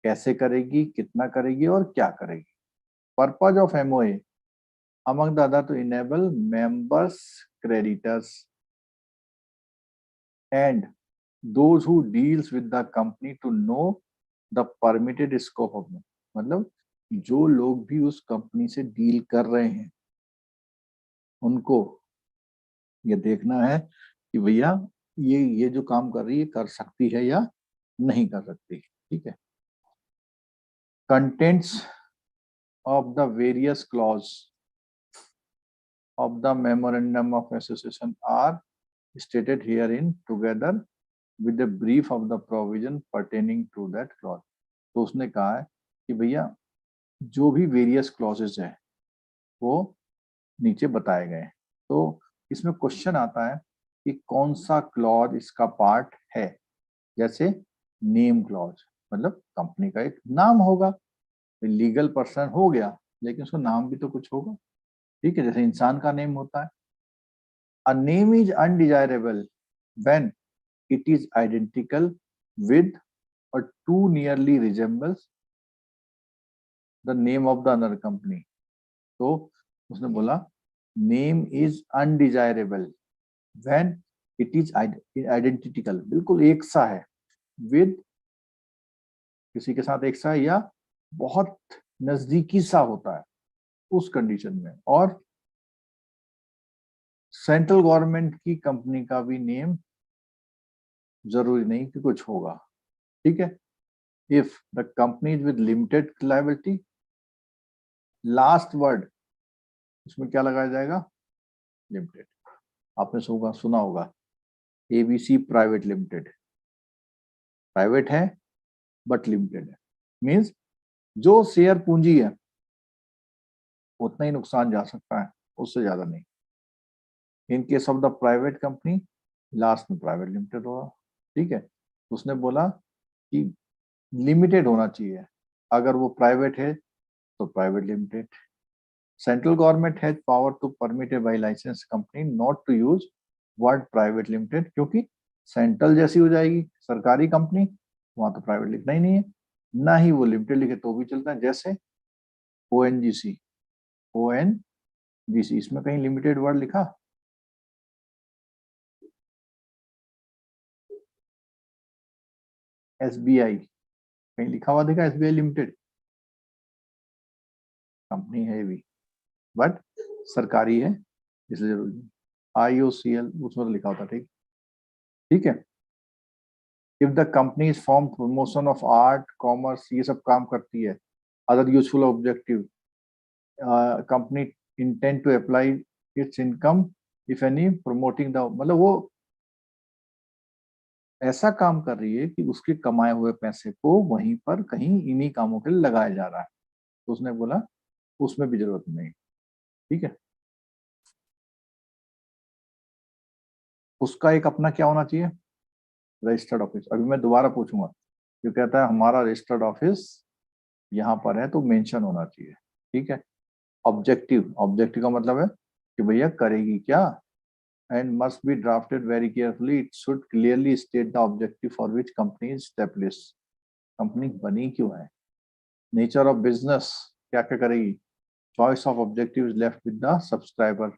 Speaker 1: कैसे करेगी, कितना करेगी और क्या करेगी। Purpose of MOA, among the other to enable members, creditors and those who deals with the company to know the permitted scope of them. मतलब जो लोग भी उस कंपनी से डील कर रहे हैं उनको ये देखना है कि भैया ये जो काम कर रही है कर सकती है या नहीं कर सकती, ठीक है। Contents of the various clause of the memorandum of association are stated herein together with a brief of the provision pertaining to that clause. तो उसने कहा है कि भैया जो भी वेरियस क्लॉजेस है वो नीचे बताए गए हैं। तो इसमें क्वेश्चन आता है कि कौन सा क्लॉज इसका पार्ट है। जैसे नेम क्लॉज, मतलब कंपनी का एक नाम होगा, लीगल पर्सन हो गया लेकिन उसका नाम भी तो कुछ होगा, ठीक है, जैसे इंसान का नेम होता है। A name is undesirable when it is identical with और too nearly resembles the name of the another company. तो उसने बोला name is undesirable when it is identical, बिल्कुल एक सा है, विद किसी के साथ एक सा है या बहुत नजदीकी सा होता है उस कंडीशन में। और सेंट्रल गवर्नमेंट की कंपनी का भी नेम जरूरी नहीं कि कुछ होगा, ठीक है। If the company is with limited liability, last word उसमें क्या लगाया जाएगा, लिमिटेड। आपने सुना होगा एबीसी प्राइवेट लिमिटेड, प्राइवेट है बट लिमिटेड है, मींस जो शेयर पूंजी है उतना ही नुकसान जा सकता है, उससे ज्यादा नहीं। इन case of the private company last में प्राइवेट लिमिटेड होगा, ठीक है। उसने बोला कि लिमिटेड होना चाहिए, अगर वो प्राइवेट है तो private limited. Central government has power to permit a by license company not to use word private limited, क्योंकि सेंट्रल जैसी हो जाएगी सरकारी कंपनी, वहां तो प्राइवेट लिखना ही नहीं है, ना ही वो लिमिटेड लिखे तो भी चलता है। जैसे ओएनजीसी, इसमें कहीं लिमिटेड वर्ड लिखा, एसबीआई कहीं लिखा हुआ देखा, एसबीआई लिमिटेड कंपनी है भी बट सरकारी है इसलिए जरूरी नहीं। IOCL उसमें तो लिखा होता, ठीक है। If the company is form promotion of art commerce, ये सब काम करती है, other useful objective, company intend to apply its income if any promoting the, मतलब वो ऐसा काम कर रही है कि उसके कमाए हुए पैसे को वहीं पर कहीं इन्हीं कामों के लिए लगाया जा रहा है, तो उसने बोला उसमें भी जरूरत नहीं, ठीक है। उसका एक अपना क्या होना चाहिए, रजिस्टर्ड ऑफिस। अभी मैं दोबारा पूछूंगा, जो कहता है हमारा रजिस्टर्ड ऑफिस यहाँ पर है तो मेंशन होना चाहिए, ठीक है। ऑब्जेक्टिव का मतलब है कि भैया करेगी क्या, and must be drafted very carefully, it should clearly state the objective for which company is established, company बनी क्यों है, नेचर ऑफ बिजनेस क्या क्या करेगी, choice of objective is left with the subscriber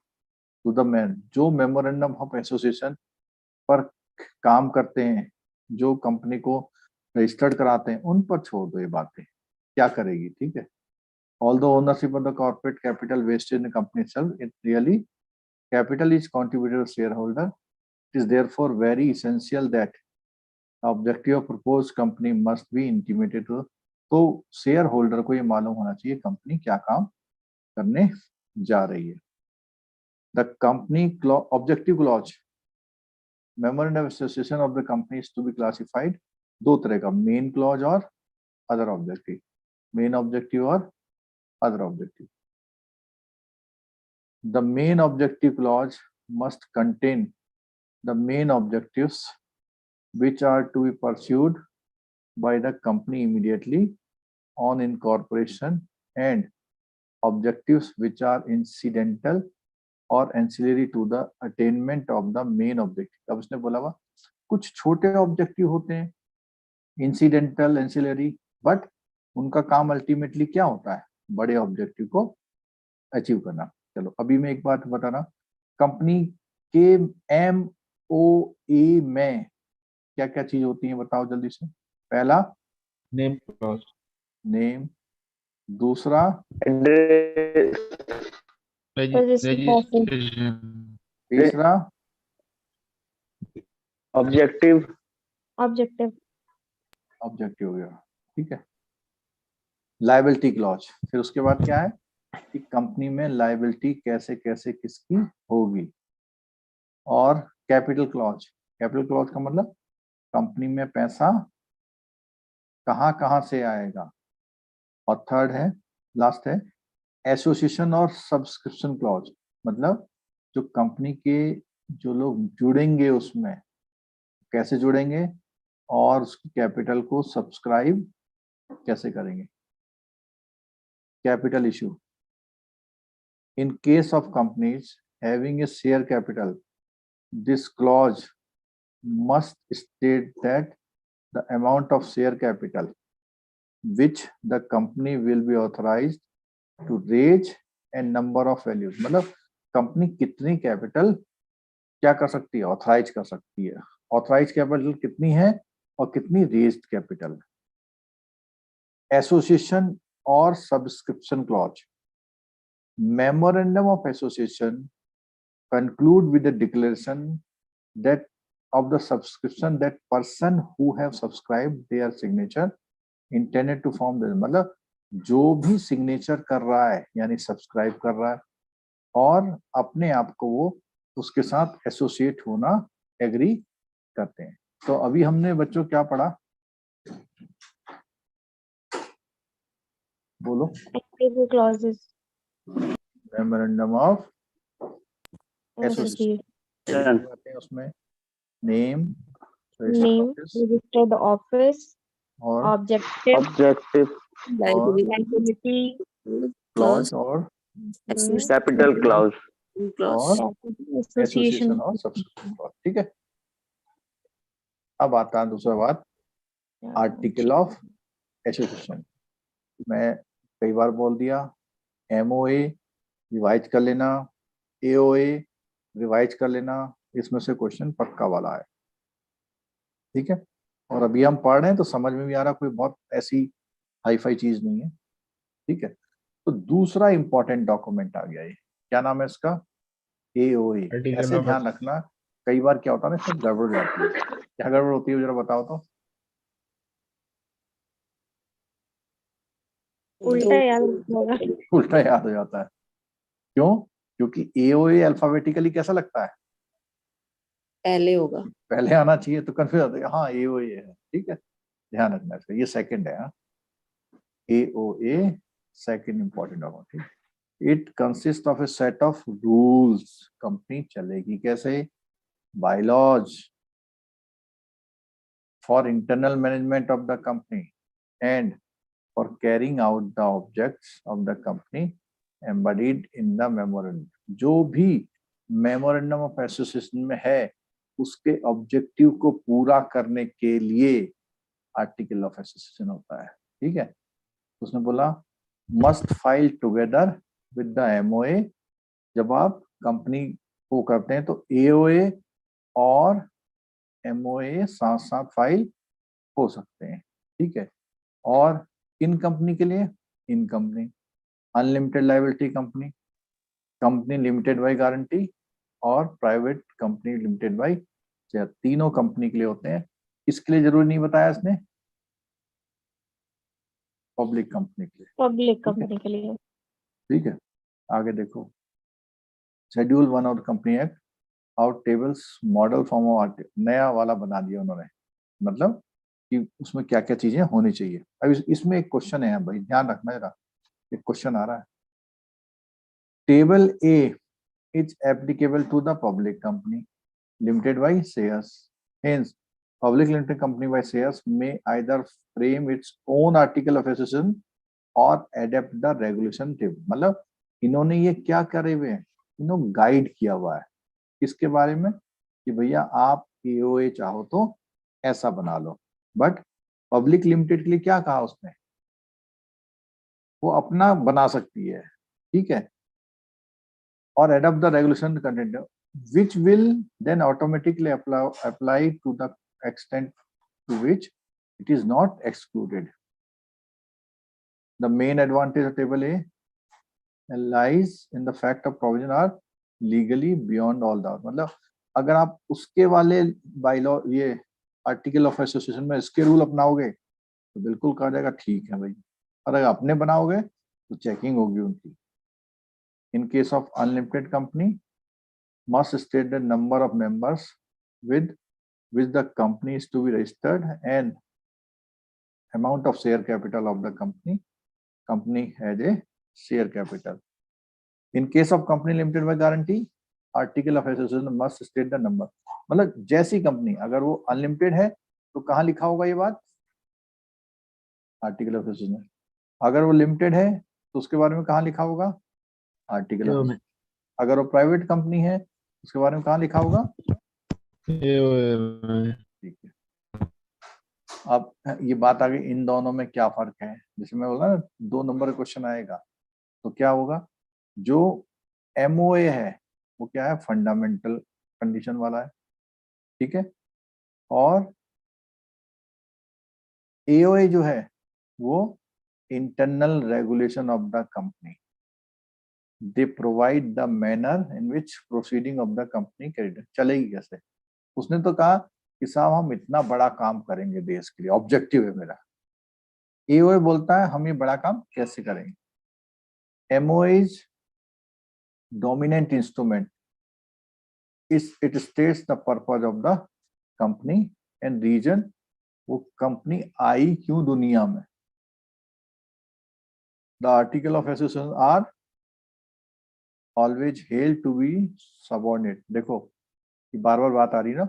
Speaker 1: to the man. जो memorandum of association पर काम करते हैं, जो कंपनी को रजिस्टर्ड कराते हैं, उन पर छोड़ दो ये बातें क्या करेगी, ठीक है। Although ownership of the corporate capital vested in the company itself, it really capital is contributed to shareholder. It is therefore very essential that the objective of proposed company must be intimated to, तो share holder को ये मालूम होना चाहिए company क्या काम करने जा रही है। The company objective clause, memorandum of association of the company is to be classified दो तरह का, मेन क्लॉज और अदर ऑब्जेक्टिव, मेन ऑब्जेक्टिव और other objective. The main objective clause must contain the main objectives which are to be pursued by the company immediately on incorporation and objectives which are incidental or ancillary to the attainment of the main objective. अब उसने बोला हुआ कुछ छोटे objective होते हैं, incidental, ancillary, but उनका काम अल्टीमेटली क्या होता है, बड़े ऑब्जेक्टिव को अचीव करना। चलो अभी मैं एक बात बता रहा, कंपनी के MOA में क्या क्या चीज होती है बताओ जल्दी से। पहला
Speaker 6: नेम क्लॉज,
Speaker 1: नेम, दूसरा
Speaker 6: रजिस्ट्रेशन,
Speaker 1: तीसरा
Speaker 4: ऑब्जेक्टिव
Speaker 3: ऑब्जेक्टिव,
Speaker 1: ऑब्जेक्टिव हो गया, ठीक है। लायबिलिटी क्लॉज, फिर उसके बाद क्या है कि कंपनी में लायबिलिटी कैसे कैसे किसकी होगी। और कैपिटल क्लॉज, कैपिटल क्लॉज का मतलब कंपनी में पैसा कहाँ कहाँ से आएगा। और थर्ड है, लास्ट है एसोसिएशन और सब्सक्रिप्शन क्लॉज, मतलब जो कंपनी के जो लोग जुड़ेंगे उसमें कैसे जुड़ेंगे और उसकी कैपिटल को सब्सक्राइब कैसे करेंगे। Capital issue, in case of companies having a share capital, this clause must state that the amount of share capital which the company will be authorized to raise and number of values, मतलब company कितनी capital क्या कर सकती है, authorise कर सकती है, authorise capital कितनी है और कितनी रेज्ड कैपिटल। एसोसिएशन और subscription clause, memorandum of association conclude with the declaration that of the subscription that person who have subscribed their signature intended to form the, मतलब जो भी सिग्नेचर कर रहा है यानी सब्सक्राइब कर रहा है और अपने आप को वो उसके साथ एसोसिएट होना एग्री करते हैं। तो अभी हमने बच्चों क्या पढ़ा, बोलो।
Speaker 3: Active clauses,
Speaker 1: memorandum of association आते हैं उसमें नेम,
Speaker 3: रजिस्टर्ड ऑफिस,
Speaker 1: और
Speaker 4: ऑब्जेक्टिव
Speaker 3: लायबिलिटी
Speaker 1: क्लॉज और
Speaker 4: कैपिटल क्लॉज
Speaker 1: और
Speaker 3: एसोसिएशन।
Speaker 1: एसोसिएशन और सब्सक्रिप्शन क्लॉज, ठीक है। अब आता है दूसरा बात, आर्टिकल ऑफ एसोसिएशन। मैं कई बार बोल दिया, MOA रिवाइज कर लेना, AOA रिवाइज कर लेना, इसमें से क्वेश्चन पक्का वाला है, ठीक है। और अभी हम पढ़ रहे हैं तो समझ में भी आ रहा, कोई बहुत ऐसी हाई फाई चीज नहीं है, ठीक है। तो दूसरा इंपॉर्टेंट डॉक्यूमेंट आ गया, ये क्या नाम है इसका, AOA। ऐसे ध्यान रखना, कई बार क्या होता है ना इसमें गड़बड़ हो जाती है। क्या गड़बड़ होती है जरा बताओ तो।
Speaker 3: उल्टा याद होगा,
Speaker 1: उल्टा याद हो जाता है, क्यों? क्योंकि AOA अल्फाबेटिकली कैसा लगता है,
Speaker 5: पहले होगा,
Speaker 1: पहले आना चाहिए, तो कंफ्यूज होता है, हाँ AOA है, ठीक है, ध्यान रखना इसका, ये सेकंड है। हाँ, AOA second important document. It consist of A set of rules, company चलेगी कैसे, bylaws for internal management of the company and for carrying out the objects of the company embodied in the memorandum। जो भी memorandum of association में है उसके objective को पूरा करने के लिए आर्टिकल ऑफ एसोसिएशन होता है, ठीक है। उसने बोला must file together with the MOA, जब आप कंपनी को करते हैं तो AOA और MOA साथ साथ फाइल हो सकते हैं, ठीक है। और इन कंपनी के लिए, इन company unlimited liability company, company limited by guarantee और private company limited by share, तीनों कंपनी के लिए होते हैं। इसके लिए जरूरी नहीं बताया इसने, पब्लिक कंपनी के लिए,
Speaker 3: पब्लिक कंपनी के लिए,
Speaker 1: ठीक है। आगे देखो, schedule 1 of company act out tables model form of, नया वाला बना दिया उन्होंने, मतलब कि उसमें क्या क्या चीजें होनी चाहिए। अब इसमें एक क्वेश्चन है भाई, ध्यान रखना जरा, एक क्वेश्चन आ रहा है। Table A is applicable to the public company limited by shares, hence public limited company by shares may either frame its own article of association or adapt the regulation table। मतलब इन्होंने ये क्या करे हुए हैं, इन्होंने गाइड किया हुआ है इसके बारे में कि भैया आप AOA चाहो तो ऐसा बना लो, बट पब्लिक लिमिटेड के लिए क्या कहा उसने, वो अपना बना सकती है, ठीक है। or adopt the regulation content, which will then automatically apply to the extent to which it is not excluded. The main advantage of table A lies in the fact of provision are legally beyond all doubt. मतलब अगर आप उसके वाले बाइलॉ ये article of association में इसके rule अपनाओगे तो बिल्कुल कहा जाएगा ठीक है भाई, और अगर अपने बनाओगे तो चेकिंग होगी उनकी. In case of unlimited company, must state the number of members with which the company is to be registered and amount of share capital of the company. Company has a share capital. In case of company limited by guarantee, article of association must state the number. मतलब जैसी company अगर वो unlimited है तो कहाँ लिखा होगा ये बात? Article of association. अगर वो लिमिटेड है तो उसके बारे में कहाँ लिखा होगा? Article of. अगर वो प्राइवेट कंपनी है उसके बारे में कहाँ लिखा होगा? ठीक है. अब ये बात आ गई इन दोनों में क्या फर्क है. जैसे मैं बोला ना 2 नंबर का क्वेश्चन आएगा तो क्या होगा, जो एमओए है वो क्या है? फंडामेंटल कंडीशन वाला है, ठीक है. और एओए जो है वो internal regulation of the company. They provide the manner in which proceeding of the company carried चलेगी कैसे. उसने तो कहा कि साहब हम इतना बड़ा काम करेंगे देश के लिए, ऑब्जेक्टिव है मेरा. एओए बोलता है हम ये बड़ा काम कैसे करेंगे. MOA is dominant instrument. It states the purpose of the company and reason. वो कंपनी आई क्यों दुनिया में. The article of association are always held to be subordinate. देखो ये बार बार बात आ रही ना,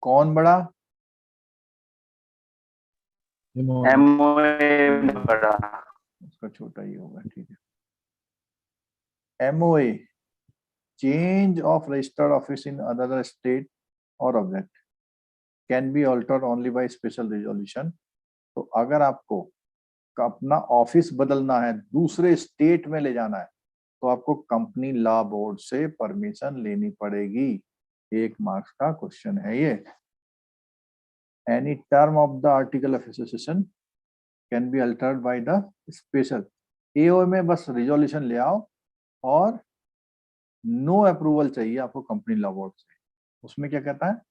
Speaker 1: कौन बड़ा?
Speaker 4: एमओए बड़ा.
Speaker 1: उसका छोटा ही होगा, ठीक है. MOA change of registered office in another state or object can be altered only by special resolution. तो अगर आपको अपना ऑफिस बदलना है, दूसरे स्टेट में ले जाना है, तो आपको कंपनी लॉ बोर्ड से परमिशन लेनी पड़ेगी. 1 मार्क्स का क्वेश्चन है ये. Any term of the article of association can be altered by the special. AO में बस रिजोल्यूशन ले आओ और नो अप्रूवल चाहिए आपको कंपनी लॉ बोर्ड से. उसमें क्या कहता है,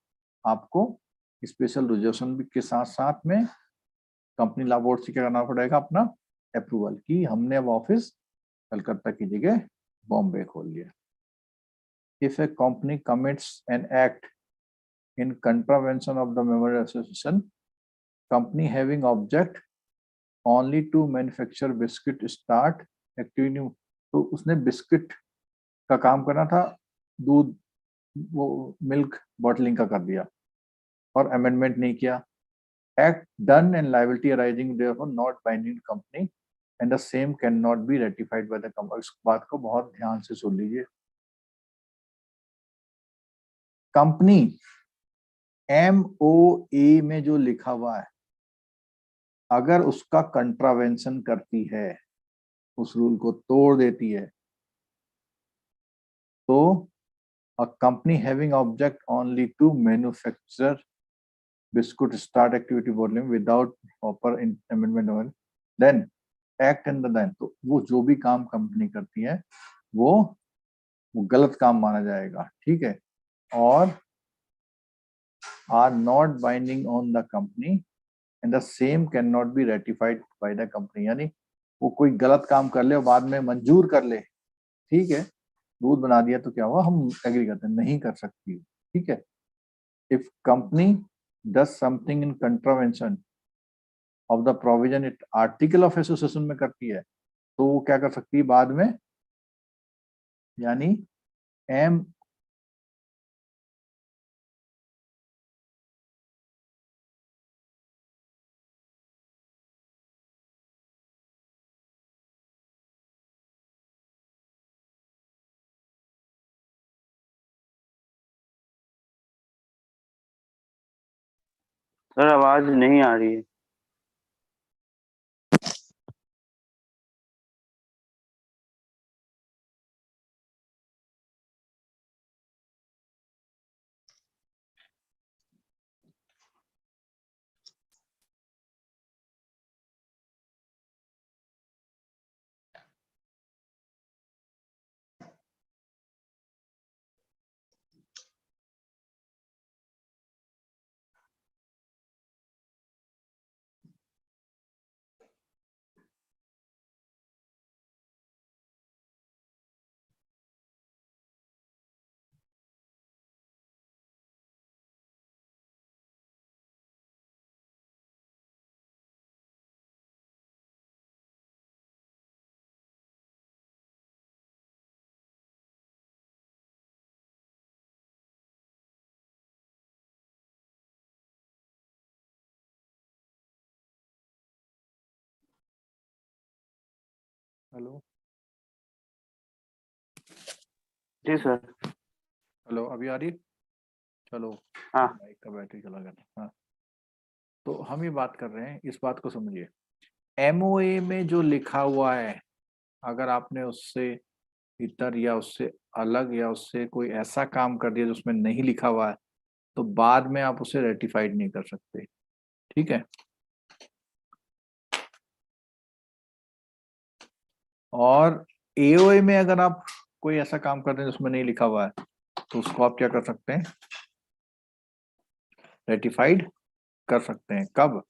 Speaker 1: आपको स्पेशल रिजोल्यूशन के साथ साथ में कंपनी लॉ बोर्ड से क्या करना पड़ेगा, अपना अप्रूवल कि हमने अब ऑफिस कलकत्ता की जगह बॉम्बे खोल लिया. If a company commits an act in contravention of the memorial association, company having object only to manufacture biscuit start activity. तो उसने बिस्किट का काम करना था, दूध वो मिल्क बॉटलिंग का कर दिया और अमेंडमेंट नहीं किया. Act done and liability arising therefore not binding company and the same can not be ratified by the company. इस बात को बहुत ध्यान से सुन लीजिए. कंपनी एमओए में जो लिखा हुआ है, अगर उसका कंट्रावेंशन करती है, उस रूल को तोड़ देती है, तो a company having object only to manufacture biscuit start activity bottling without proper amendment, then act and then, तो वो जो भी काम कंपनी करती है वो गलत काम माना जाएगा, ठीक है. और are not binding on the company and the same cannot be ratified by the company. यानी वो कोई गलत काम कर ले और बाद में मंजूर कर ले, ठीक है, दूध बना दिया तो क्या हुआ, हम एग्री करते हैं, नहीं कर सकती, ठीक है. If company does something in contravention of the provision it article of association में करती है, तो वो क्या कर सकती है बाद में, यानी एम
Speaker 4: सर आवाज नहीं आ रही है.
Speaker 1: हेलो
Speaker 4: जी सर।
Speaker 1: हेलो, अभी आ रही? चलो,
Speaker 4: हाँ।
Speaker 1: माइक का बैटरी चला गया था। हाँ, तो हम ये बात कर रहे हैं, इस बात को समझिए। एमओए में जो लिखा हुआ है, अगर आपने उससे इतर या उससे अलग या उससे कोई ऐसा काम कर दिया जो उसमें नहीं लिखा हुआ है, तो बाद में आप उसे रेटिफाइड नहीं कर सकते। ठीक है। और एओए में अगर आप कोई ऐसा काम करते हैं जिसमें नहीं लिखा हुआ है, तो उसको आप क्या कर सकते हैं? रेटिफाइड कर सकते हैं। कब?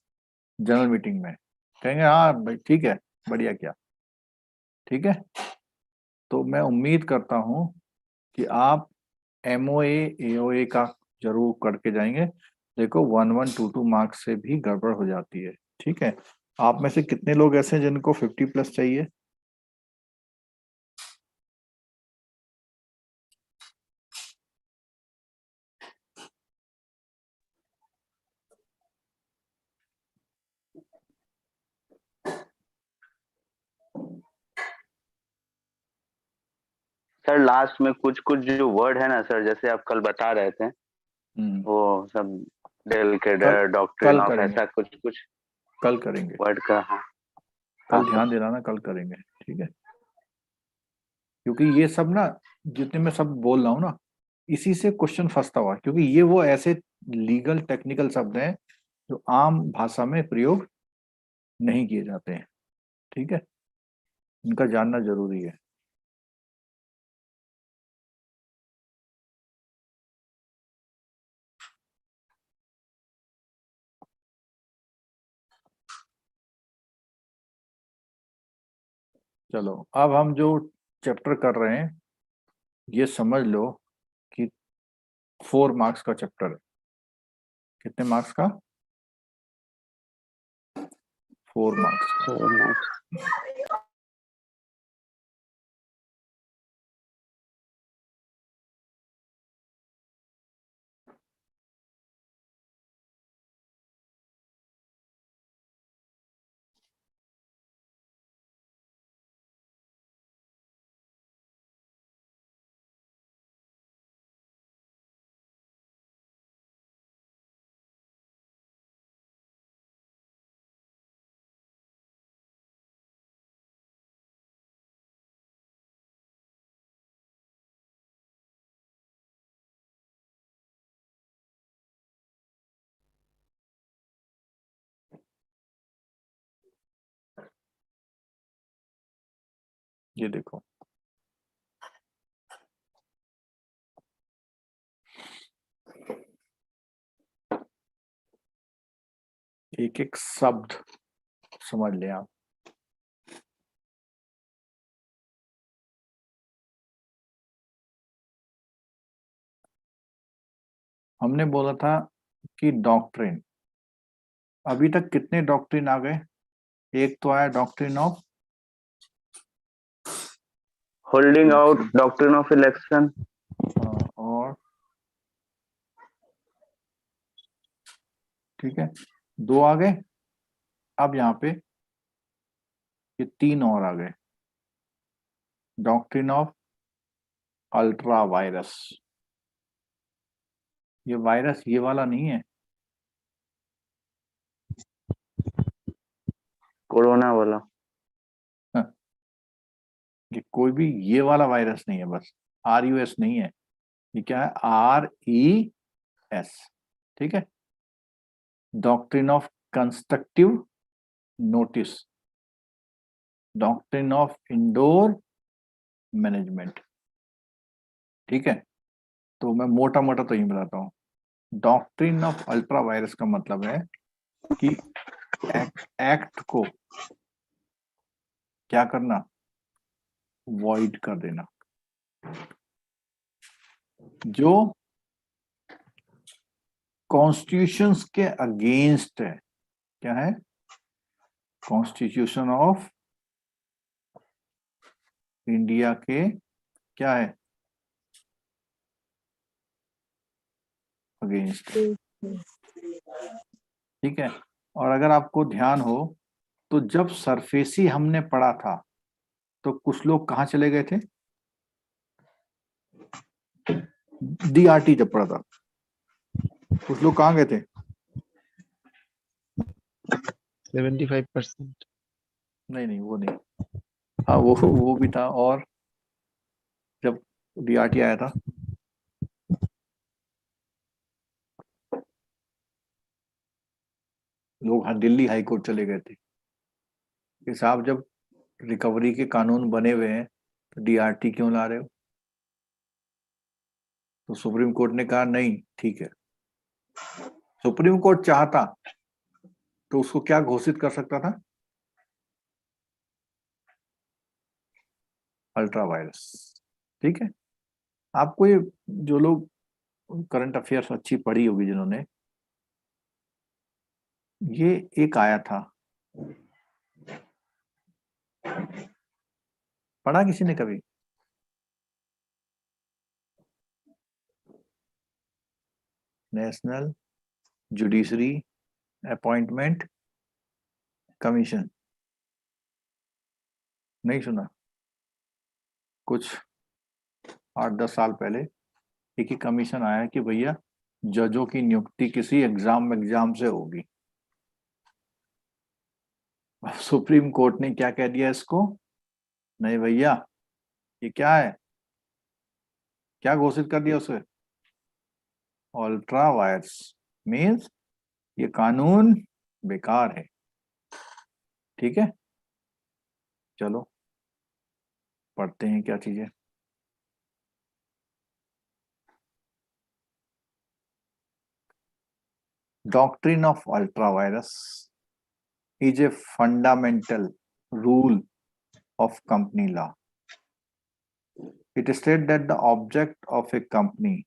Speaker 1: जनरल मीटिंग में कहेंगे हाँ भाई ठीक है, बढ़िया किया। ठीक है। तो मैं उम्मीद करता हूं कि आप एमओए एओए का जरूर करके जाएंगे। देखो 1122 मार्क्स से भी गड़बड़ हो जाती है। ठीक है। आप में से कितने लोग ऐसे हैं जिनको 50+ चाहिए?
Speaker 7: सर लास्ट में कुछ कुछ जो वर्ड है ना सर, जैसे आप कल बता रहे थे, वो सब डेल के
Speaker 1: कल
Speaker 7: डॉक्ट्रिन ऑफ
Speaker 1: करेंगे,
Speaker 7: ऐसा कुछ कुछ
Speaker 1: कल करेंगे,
Speaker 7: वर्ड का। हाँ
Speaker 1: कल
Speaker 7: हाँ
Speaker 1: ध्यान
Speaker 7: सर।
Speaker 1: देना ना, कल करेंगे। ठीक है। क्योंकि ये सब ना, जितने मैं सब बोल रहा हूँ ना, इसी से क्वेश्चन फंसता हुआ है, क्योंकि ये वो ऐसे लीगल टेक्निकल शब्द हैं जो आम भाषा में प्रयोग नहीं किए जाते हैं। ठीक है। इनका जानना जरूरी है। चलो, अब हम जो चैप्टर कर रहे हैं, ये समझ लो कि 4 मार्क्स का चैप्टर है। कितने मार्क्स का? 4 मार्क्स। ये देखो, एक एक शब्द समझ लें आप। हमने बोला था कि डॉक्ट्रिन, अभी तक कितने डॉक्ट्रिन आ गए? एक तो आया doctrine of
Speaker 7: holding out, doctrine of election,
Speaker 1: और ठीक है, 2 आ गए। अब यहाँ पे ये 3 और आ गए। Doctrine of ultra vires. ये वायरस ये वाला नहीं है,
Speaker 7: कोरोना वाला।
Speaker 1: हाँ, ये कोई भी ये वाला वायरस नहीं है, बस RUS नहीं है। ये क्या है? RES। ठीक है। Doctrine of constructive notice, doctrine of indoor management. ठीक है। तो मैं मोटा मोटा तो ही बताता हूँ। डॉक्ट्रिन ऑफ अल्ट्रा वायरस का मतलब है कि एक्ट को क्या करना? वॉइड कर देना। जो कॉन्स्टिट्यूशंस के अगेंस्ट है। क्या है? कॉन्स्टिट्यूशन ऑफ इंडिया के क्या है? अगेंस्ट। ठीक है। और अगर आपको ध्यान हो तो जब सरफेसी हमने पढ़ा था, तो कुछ लोग कहाँ चले गए थे? डीआरटी जब पढ़ा था, कुछ लोग कहाँ गए थे?
Speaker 6: 75%।
Speaker 1: नहीं वो नहीं, हाँ वो भी था। और जब डीआरटी आया था लोग दिल्ली हाई कोर्ट चले गए थे कि साहब जब रिकवरी के कानून बने हुए हैं तो डीआरटी क्यों ला रहे हो? तो सुप्रीम कोर्ट ने कहा नहीं ठीक है। सुप्रीम कोर्ट चाहता तो उसको क्या घोषित कर सकता था? Ultra vires. ठीक है, आपको ये जो लोग करंट अफेयर्स अच्छी पढ़ी होगी जिन्होंने, ये एक आया था, पढ़ा किसी ने कभी? नेशनल जुडिशरी अपॉइंटमेंट कमीशन, नहीं सुना? कुछ 8-10 साल पहले एक ही कमीशन आया कि भैया जजों की नियुक्ति किसी एग्जाम से होगी। सुप्रीम कोर्ट ने क्या कह दिया इसको? नहीं भैया, ये क्या है? क्या घोषित कर दिया उसे? अल्ट्रा वायरस मीन्स ये कानून बेकार है। ठीक है, चलो पढ़ते हैं क्या चीजें। Doctrine of ultravirus is a fundamental rule of company law. It states that the object of a company,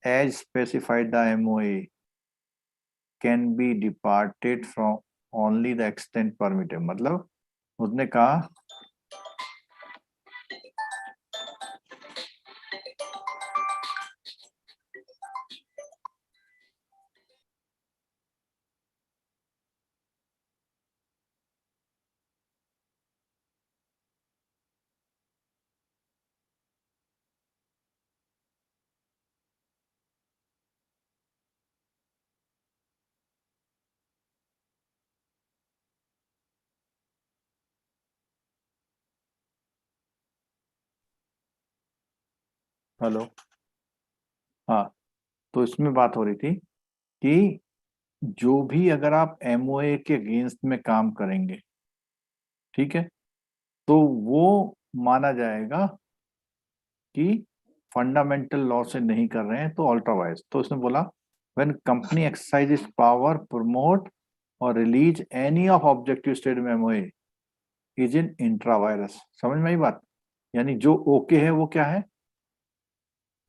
Speaker 1: as specified the MOA, can be departed from only the extent permitted. मतलब उसने कहा हेलो, हाँ, तो इसमें बात हो रही थी कि जो भी अगर आप एमओए के अगेंस्ट में काम करेंगे, ठीक है, तो वो माना जाएगा कि फंडामेंटल लॉ से नहीं कर रहे हैं, तो अल्ट्रावायरस। तो उसने बोला when company exercise power promote और release any of objective state में एमओए इज इन इंट्रावायरस। समझ में आई बात? यानी जो ओके है वो क्या है?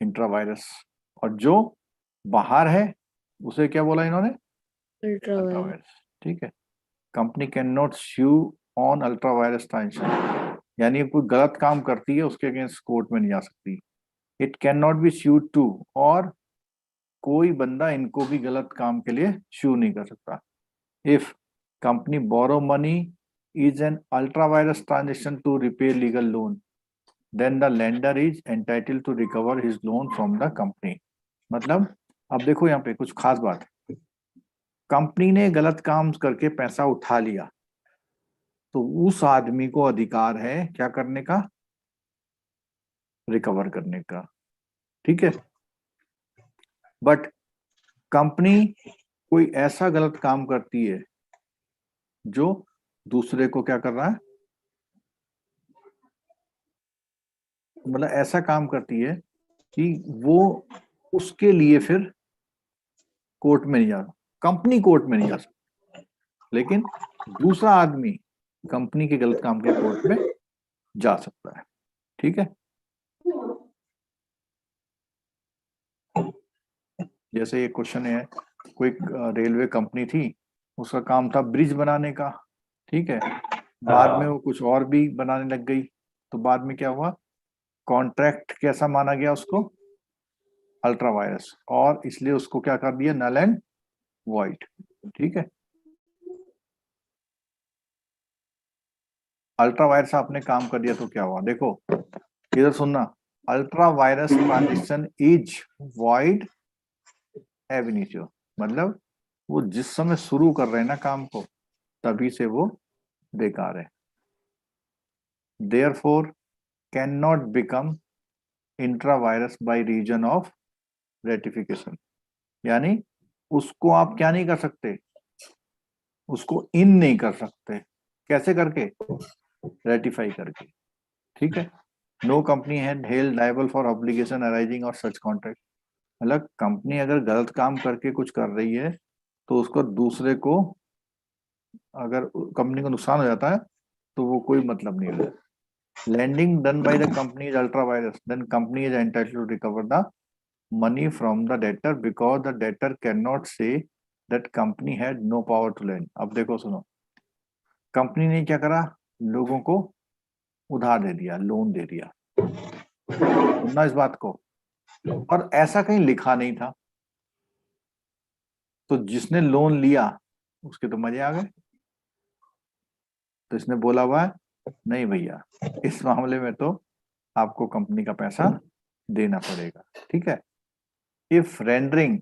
Speaker 1: इंट्रावायरस। और जो बाहर है उसे क्या बोला इन्होंने?
Speaker 5: अल्ट्रावायरस।
Speaker 1: अल्ट्रावायरस। ठीक है, company can not sue on ultra vires transaction, यानी कोई गलत काम करती है उसके अगेंस्ट कोर्ट में नहीं जा सकती। It can not be sued to, और कोई बंदा इनको भी गलत काम के लिए स्यू नहीं कर सकता। If company borrow money is an ultra vires transaction to repay legal loan, then the lender is entitled to recover his loan from the company. मतलब अब देखो यहाँ पे कुछ खास बात, कंपनी ने गलत काम करके पैसा उठा लिया तो उस आदमी को अधिकार है क्या करने का? रिकवर करने का। ठीक है, बट कंपनी कोई ऐसा गलत काम करती है जो दूसरे को क्या कर रहा है, मतलब ऐसा काम करती है कि वो उसके लिए फिर कोर्ट में नहीं जा, कंपनी कोर्ट में नहीं जा सकती, लेकिन दूसरा आदमी कंपनी के गलत काम के कोर्ट में जा सकता है। ठीक है, जैसे ये क्वेश्चन है, कोई रेलवे कंपनी थी, उसका काम था ब्रिज बनाने का। ठीक है, बाद में वो कुछ और भी बनाने लग गई, तो बाद में क्या हुआ? कॉन्ट्रैक्ट कैसा माना गया उसको? अल्ट्रा वायरस, और इसलिए उसको क्या कर दिया? Null and void. ठीक है, अल्ट्रा वायरस आपने काम कर दिया तो क्या हुआ, देखो इधर सुनना, ultra vires transition is void एब इनिशियो, मतलब वो जिस समय शुरू कर रहे हैं ना काम को तभी से वो बेकार है। Therefore can not become intra vires by reason of ratification, यानी उसको आप क्या नहीं कर सकते, उसको इन नहीं कर सकते, कैसे करके, रेटिफाई करके, ठीक है। No company had held liable for obligation arising or such contract, मतलब कंपनी अगर गलत काम करके कुछ कर रही है तो उसको दूसरे को, अगर कंपनी को नुकसान हो जाता है तो वो कोई मतलब नहीं है। lending done by the company is ultra virus, then company is entitled to recover the money from the debtor because the debtor cannot say that company had no power to lend। अब देखो सुनो, company ने क्या करा, लोगों को उधार दे दिया, लोन दे दिया, सुनना इस बात को, और ऐसा कहीं लिखा नहीं था, तो जिसने लोन लिया उसके तो मजे आ गए, तो इसने बोला हुआ है नहीं भैया इस मामले में तो आपको कंपनी का पैसा देना पड़ेगा, ठीक है। If rendering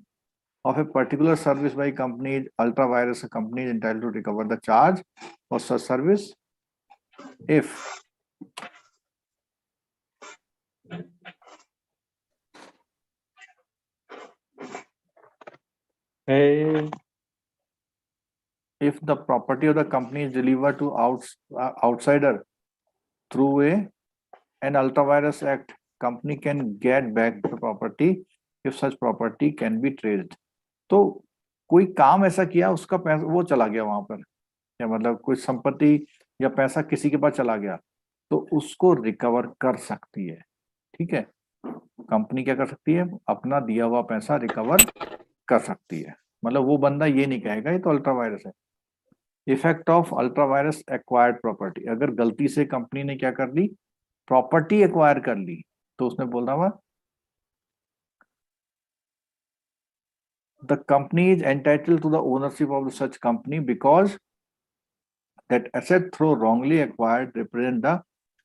Speaker 1: of a particular service by company is ultra virus, a company is entitled to recover the charge for such service if if the property of the company is delivered to outsider through an ultra virus act, company can get back the property if such property can be traced। तो कोई काम ऐसा किया उसका पैसा वो चला गया वहां पर, या मतलब कोई संपत्ति या पैसा किसी के पास चला गया तो उसको रिकवर कर सकती है, ठीक है। कंपनी क्या कर सकती है, अपना दिया हुआ पैसा रिकवर कर सकती है, मतलब वो बंदा ये नहीं कहेगा ये तो अल्ट्रा वायरस है। Effect of ultra vires acquired property, अगर गलती से कंपनी ने क्या कर ली, प्रॉपर्टी एक्वायर कर ली, तो उसने बोलना हुआ the company is entitled to the ownership of such company because that asset through wrongly acquired represent the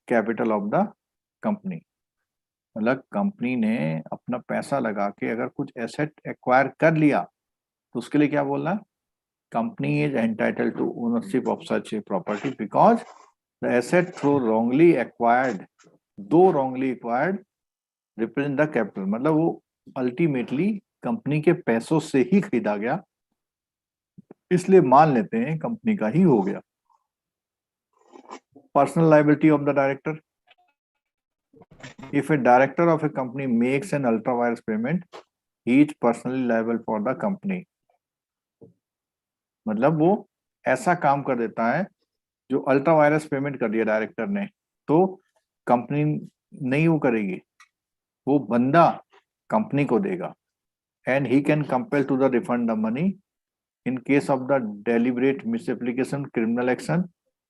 Speaker 1: capital of the company। मतलब कंपनी ने अपना पैसा लगा के अगर कुछ एसेट एक्वायर कर लिया तो उसके लिए क्या बोलना है, company is entitled to ownership of such a property because the asset through wrongly acquired, though wrongly acquired represent the capital, मतलब वो अल्टीमेटली कंपनी के पैसों से ही खरीदा गया, इसलिए मान लेते हैं कंपनी का ही हो गया। Personal liability of the director, if a director of a company makes an ultra virus payment he is personally liable for the company, मतलब वो ऐसा काम कर देता है जो अल्ट्रा वायरस पेमेंट कर दिया डायरेक्टर ने, तो कंपनी नहीं वो करेगी, वो बंदा कंपनी को देगा। And he can compel to the refund the money in case of the deliberate misapplication, criminal action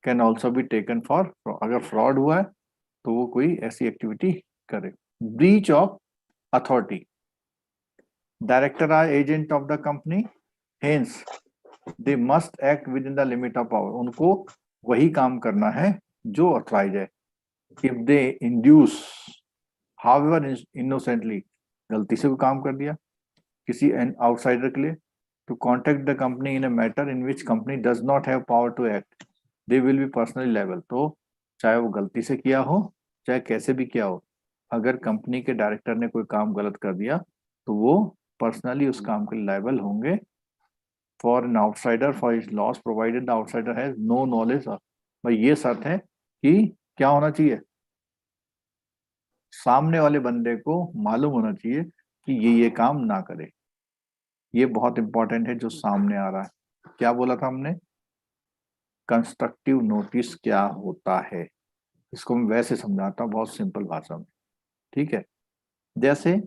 Speaker 1: can also be taken for, अगर फ्रॉड हुआ है तो वो कोई ऐसी एक्टिविटी करे। Breach of authority, director are agent of the company hence they must act with in the limit of power, उनको वही काम करना है जो ऑथराइज है। If they induce however innocently, गलती से वो काम कर दिया किसी आउटसाइडर के लिए, to contact the company in a matter in which company does not have power to act they will be personally liable, तो चाहे वो गलती से किया हो चाहे कैसे भी किया हो, अगर कंपनी के डायरेक्टर ने कोई काम गलत कर दिया तो वो पर्सनली उस काम के लायबल होंगे। For an outsider for his loss provided the outsider has no knowledge of, भाई ये शर्त है कि क्या होना चाहिए, सामने वाले बंदे को मालूम होना चाहिए कि ये काम ना करे। ये बहुत इंपॉर्टेंट है जो सामने आ रहा है। क्या बोला था हमने, कंस्ट्रक्टिव नोटिस क्या होता है, इसको मैं वैसे समझाता हूँ बहुत सिंपल भाषा में, ठीक है। जैसे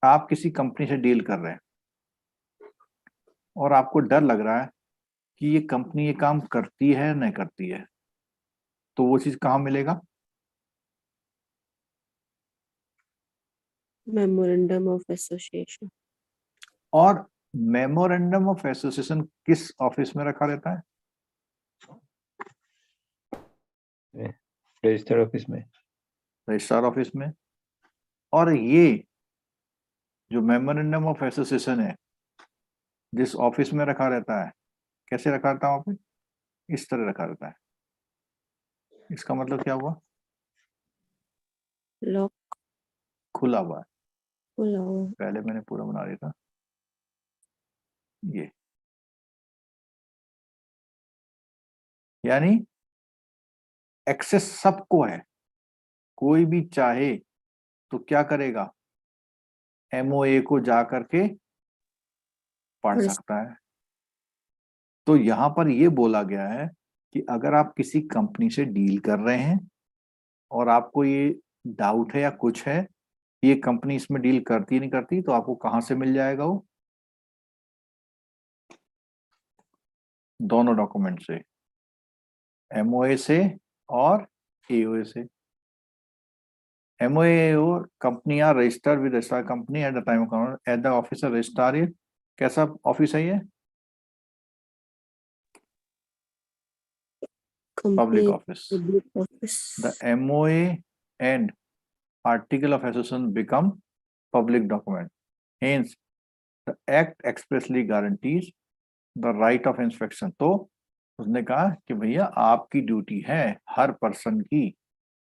Speaker 1: आप किसी कंपनी से डील कर रहे हैं और आपको डर लग रहा है कि ये कंपनी ये काम करती है नहीं करती है, तो वो चीज कहाँ मिलेगा,
Speaker 5: मेमोरेंडम ऑफ एसोसिएशन।
Speaker 1: और मेमोरेंडम ऑफ एसोसिएशन किस ऑफिस में रखा रहता है,
Speaker 2: रजिस्टर ऑफिस में,
Speaker 1: रजिस्ट्रार ऑफिस में। और ये जो मेमोरेंडम ऑफ एसोसिएशन है जिस ऑफिस में रखा रहता है, कैसे रखा रहता है वहां पे, इस तरह रखा रहता है। इसका मतलब क्या हुआ,
Speaker 5: लॉक
Speaker 1: खुला हुआ है।
Speaker 5: खुला हुआ।
Speaker 1: पहले मैंने पूरा बना दिया था ये, यानी एक्सेस सबको है, कोई भी चाहे तो क्या करेगा, एमओए को जा करके पढ़
Speaker 5: पढ़
Speaker 1: सकता है। तो यहां पर ये बोला गया है कि अगर आप किसी कंपनी से डील कर रहे हैं और आपको ये डाउट है या कुछ है, ये कंपनी इसमें डील करती नहीं करती, तो आपको कहां से मिल जाएगा वो, दोनों डॉक्यूमेंट से, एमओए से और एओए से। MOA company are registered with registrar company at the time of at the officer registrar. कैसा ऑफिस है ये, public office.
Speaker 5: Public office.
Speaker 1: The MOA and article of association become public document. Hence, the act expressly guarantees the right of inspection. तो उसने कहा कि भैया आपकी duty है हर पर्सन की,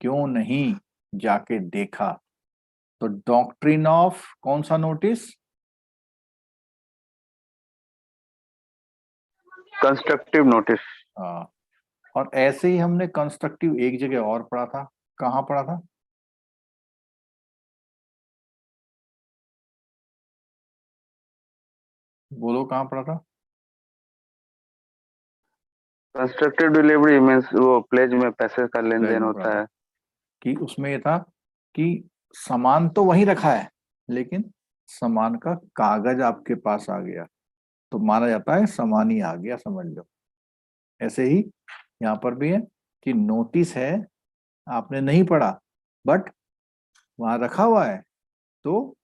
Speaker 1: क्यों नहीं जाके देखा। तो डॉक्ट्रिन ऑफ कौन सा नोटिस,
Speaker 7: कंस्ट्रक्टिव नोटिस।
Speaker 1: हाँ, और ऐसे ही हमने कंस्ट्रक्टिव एक जगह और पढ़ा था, कहाँ पढ़ा था, बोलो कहाँ पढ़ा था।
Speaker 7: कंस्ट्रक्टिव डिलीवरी मीन्स वो प्लेज में पैसे का लेन देन होता है।
Speaker 1: कि उसमें ये था कि सामान तो वहीं रखा है लेकिन सामान का कागज आपके पास आ गया, तो माना जाता है सामान ही आ गया, समझ लो। ऐसे ही यहाँ पर भी है कि नोटिस है, आपने नहीं पढ़ा बट वहां रखा हुआ है, तो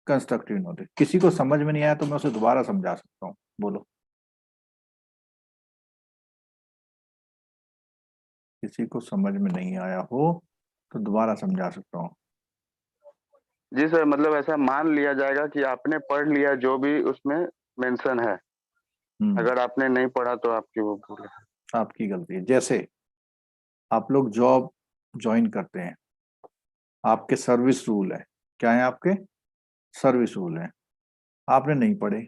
Speaker 1: कंस्ट्रक्टिव नोटिस। किसी को समझ में नहीं आया तो मैं उसे दोबारा समझा सकता हूँ, बोलो। किसी को समझ में नहीं आया हो तो दोबारा समझा सकता हूँ।
Speaker 7: जी सर, मतलब ऐसा मान लिया जाएगा कि आपने पढ़ लिया जो भी उसमें मेंशन है, अगर आपने नहीं पढ़ा तो आपकी वो भूल है,
Speaker 1: आपकी गलती है। जैसे आप लोग जॉब ज्वाइन करते हैं, आपके सर्विस रूल है, क्या है आपके सर्विस रूल है, आपने नहीं पढ़े,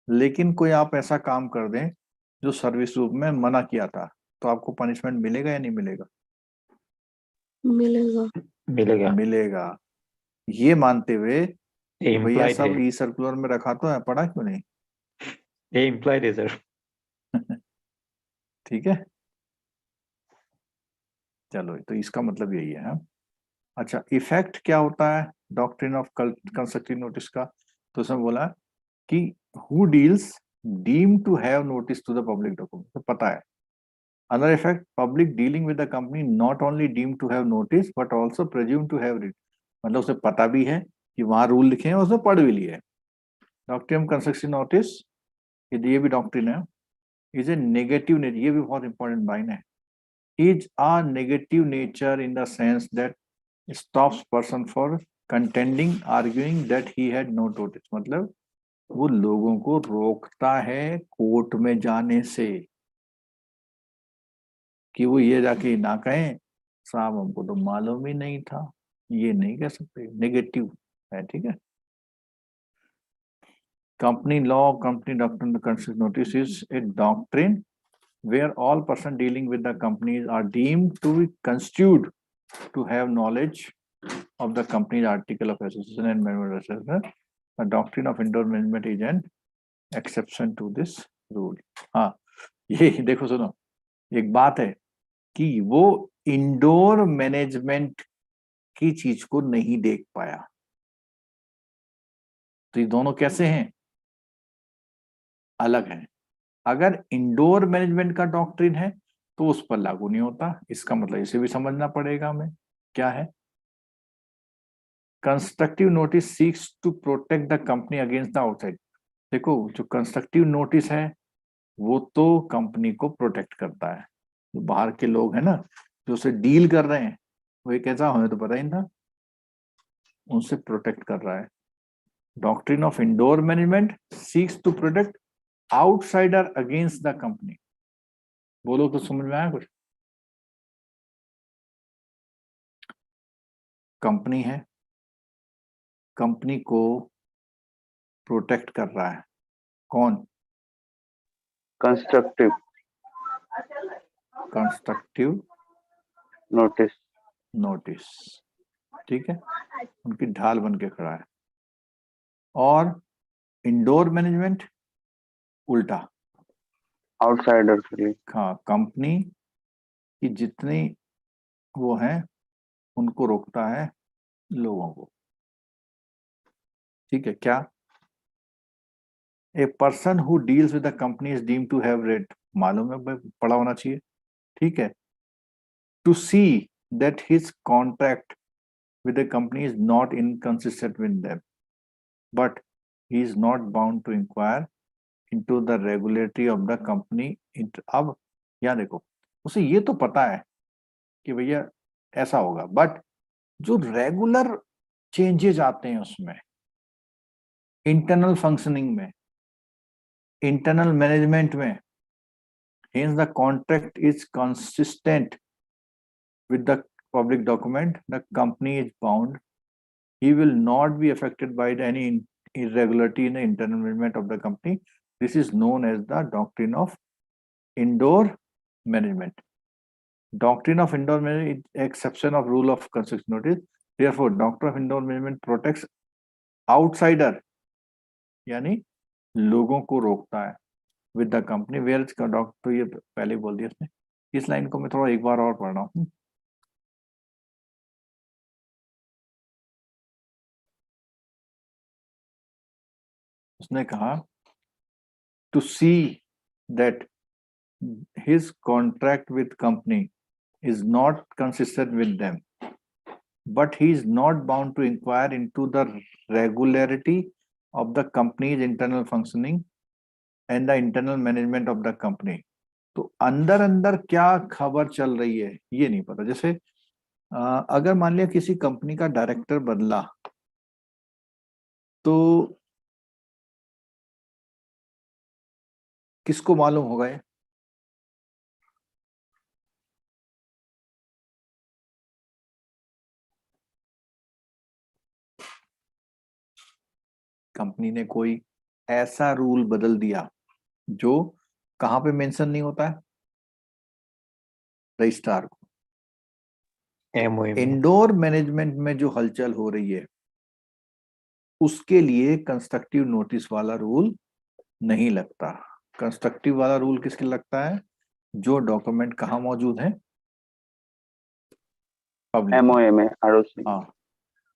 Speaker 1: लेकिन कोई आप ऐसा काम कर दें जो सर्विस रूल में मना किया था, तो आपको पनिशमेंट मिलेगा या नहीं मिलेगा,
Speaker 5: मिलेगा
Speaker 2: मिलेगा।
Speaker 1: मिलेगा। ये मानते हुए
Speaker 2: ये
Speaker 1: भैया
Speaker 2: implied
Speaker 1: सब
Speaker 2: है,
Speaker 1: ई सर्कुलर में रखा तो है, पढ़ा क्यों नहीं।
Speaker 2: ये implied है सर।
Speaker 1: ठीक है, चलो, तो इसका मतलब यही है। हाँ? अच्छा, इफेक्ट क्या होता है डॉक्ट्रिन ऑफ कंस्ट्रक्टिव नोटिस का, तो उसमें बोला कि who deals deem to have notice to the public document, तो पता है। Another effect, public dealing with the company not only deemed to have notice but also presumed to have read, मतलब उसे पता भी है कि वहां रूल लिखे हैं, उसने पढ़ भी लिया है। डॉक्ट्रिन कंस्ट्रक्शन नोटिस, ये भी डॉक्ट्रिन है, इज ए नेगेटिव नेचर, ये भी बहुत इंपॉर्टेंट लाइन है। Is a negative nature in the sense that stops person for contending arguing that he had no notice, मतलब वो लोगों को रोकता है कोर्ट में जाने से, कि वो ये जाके ना कहें साहब हमको तो मालूम ही नहीं था, ये नहीं कह सकते, नेगेटिव है। ठीक है, company law, company doctrine constructive notice is a doctrine where all person dealing with the companies are deemed to be construed to have knowledge of the company's article of association and management. The doctrine of indoor management is an exception to this rule. हाँ, ये देखो सुनो, एक बात है कि वो indoor management की चीज को नहीं देख पाया, तो ये दोनों कैसे हैं, अलग हैं। अगर इंडोर मैनेजमेंट का डॉक्ट्रिन है तो उस पर लागू नहीं होता, इसका मतलब इसे भी समझना पड़ेगा हमें, क्या है। Constructive notice seeks to protect the company against the outside. देखो, जो कंस्ट्रक्टिव नोटिस है वो तो कंपनी को प्रोटेक्ट करता है, जो बाहर के लोग हैं ना, जो उसे डील कर रहे हैं वो एक ऐसा हमें तो पता ही नहीं था, उनसे प्रोटेक्ट कर रहा है। Doctrine of indoor management seeks to protect outsider against the company. बोलो तो समझ में आया कुछ? कंपनी है, कंपनी को प्रोटेक्ट कर रहा है कौन?
Speaker 7: Constructive
Speaker 1: constructive
Speaker 7: notice.
Speaker 1: नोटिस, ठीक है, उनकी ढाल बन के खड़ा है। और इंडोर मैनेजमेंट उल्टा,
Speaker 7: आउटसाइडर के लिए।
Speaker 1: हाँ, कंपनी की जितनी वो है उनको रोकता है, लोगों को, ठीक है। क्या? A person who deals with the company is deemed to have read, मालूम है, पढ़ा होना चाहिए, ठीक है। To see that his contract with the company is not inconsistent with them, but he is not bound to inquire into the regularity of the company. अब यहाँ देखो, उसे ये तो पता है कि भैया ऐसा होगा, बट जो रेगुलर चेंजेस आते हैं उसमें, इंटरनल फंक्शनिंग में, इंटरनल मैनेजमेंट में, hence the contract is consistent with the public document, the company is bound, he will not be affected by any irregularity in the internal management of the company. This is known as the doctrine of indoor management. Doctrine of indoor management is exception of rule of construction notice. Therefore, doctrine of indoor management protects outsider, यानी लोगों को रोकता है with the company. Where it's तो ये पहले बोल दिया उसने। इस लाइन को मैं थोड़ा एक बार और पढ़ रहा हूँ। उसने कहा to see that his contract with company is not consistent with them, but he is not bound to inquire into the regularity of the company's internal functioning and the internal management of the company. तो अंदर अंदर क्या खबर चल रही है ये नहीं पता। जैसे अगर मान लिया किसी कंपनी का डायरेक्टर बदला, तो किसको मालूम होगा ये? कंपनी ने कोई ऐसा रूल बदल दिया जो कहां पे मेंशन नहीं होता है? रजिस्ट्रार को। इंडोर मैनेजमेंट में जो हलचल हो रही है उसके लिए कंस्ट्रक्टिव नोटिस वाला रूल नहीं लगता। कंस्ट्रक्टिव वाला रूल किसके लगता है? जो डॉक्यूमेंट कहाँ मौजूद है?
Speaker 7: MOA में, ROC।
Speaker 1: हाँ,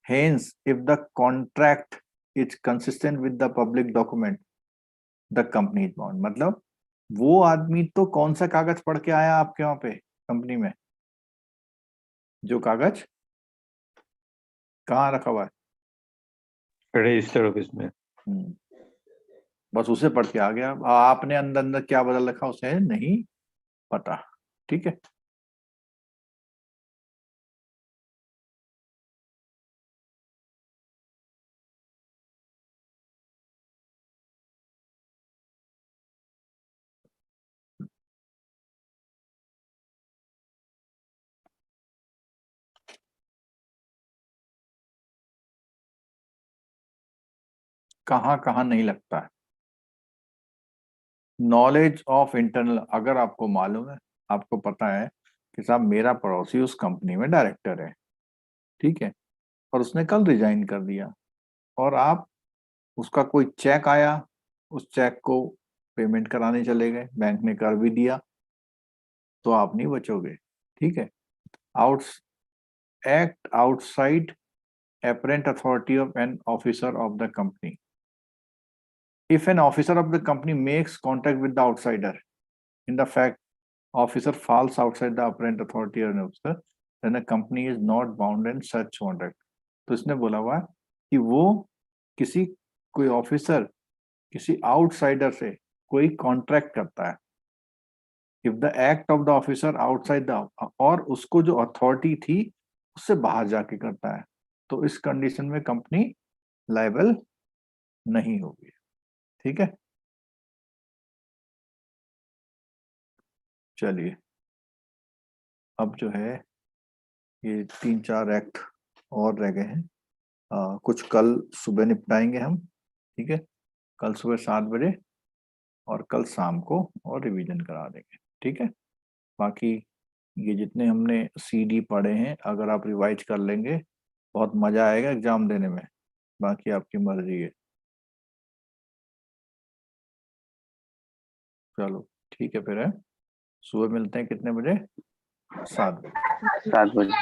Speaker 1: hence if the contract is consistent with the public document, the company is bound। मतलब वो आदमी तो कौन सा कागज पढ़ के आया आपके वहां पे कंपनी में? जो कागज कहाँ रखा हुआ है?
Speaker 2: रजिस्टर ऑफिस में।
Speaker 1: बस उसे पढ़ के आ गया। आपने अंदर अंदर क्या बदल रखा उसे नहीं पता, ठीक है। कहाँ कहाँ नहीं लगता है? नॉलेज ऑफ इंटरनल, अगर आपको मालूम है, आपको पता है कि साहब मेरा पड़ोसी उस कंपनी में डायरेक्टर है, ठीक है, और उसने कल रिजाइन कर दिया, और आप उसका कोई चेक आया, उस चेक को पेमेंट कराने चले गए, बैंक ने कर भी दिया, तो आप नहीं बचोगे, ठीक है। Act outside apparent authority of an officer of the company. If an officer of the company makes contact with the outsider, in the fact officer falls outside the apparent authority of an officer, then the company is not bound in such contact. तो इसने बोला हुआ कि वो कोई officer किसी outsider से कोई कॉन्ट्रैक्ट करता है, if the act of the officer outside the, और उसको जो अथॉरिटी थी उससे बाहर जाके करता है, तो इस कंडीशन में कंपनी लायबल नहीं होगी। ठीक है, चलिए अब जो है ये 3-4 एक्ट और रह गए हैं, कुछ कल सुबह निपटाएंगे हम। ठीक है, कल सुबह 7 बजे और कल शाम को और रिवीजन करा देंगे। ठीक है, बाकी ये जितने हमने CD पढ़े हैं अगर आप रिवाइज कर लेंगे बहुत मजा आएगा एग्जाम देने में, बाकी आपकी मर्जी है। चलो ठीक है फिर है, सुबह मिलते हैं कितने बजे? 7 बजे।
Speaker 7: 7 बजे।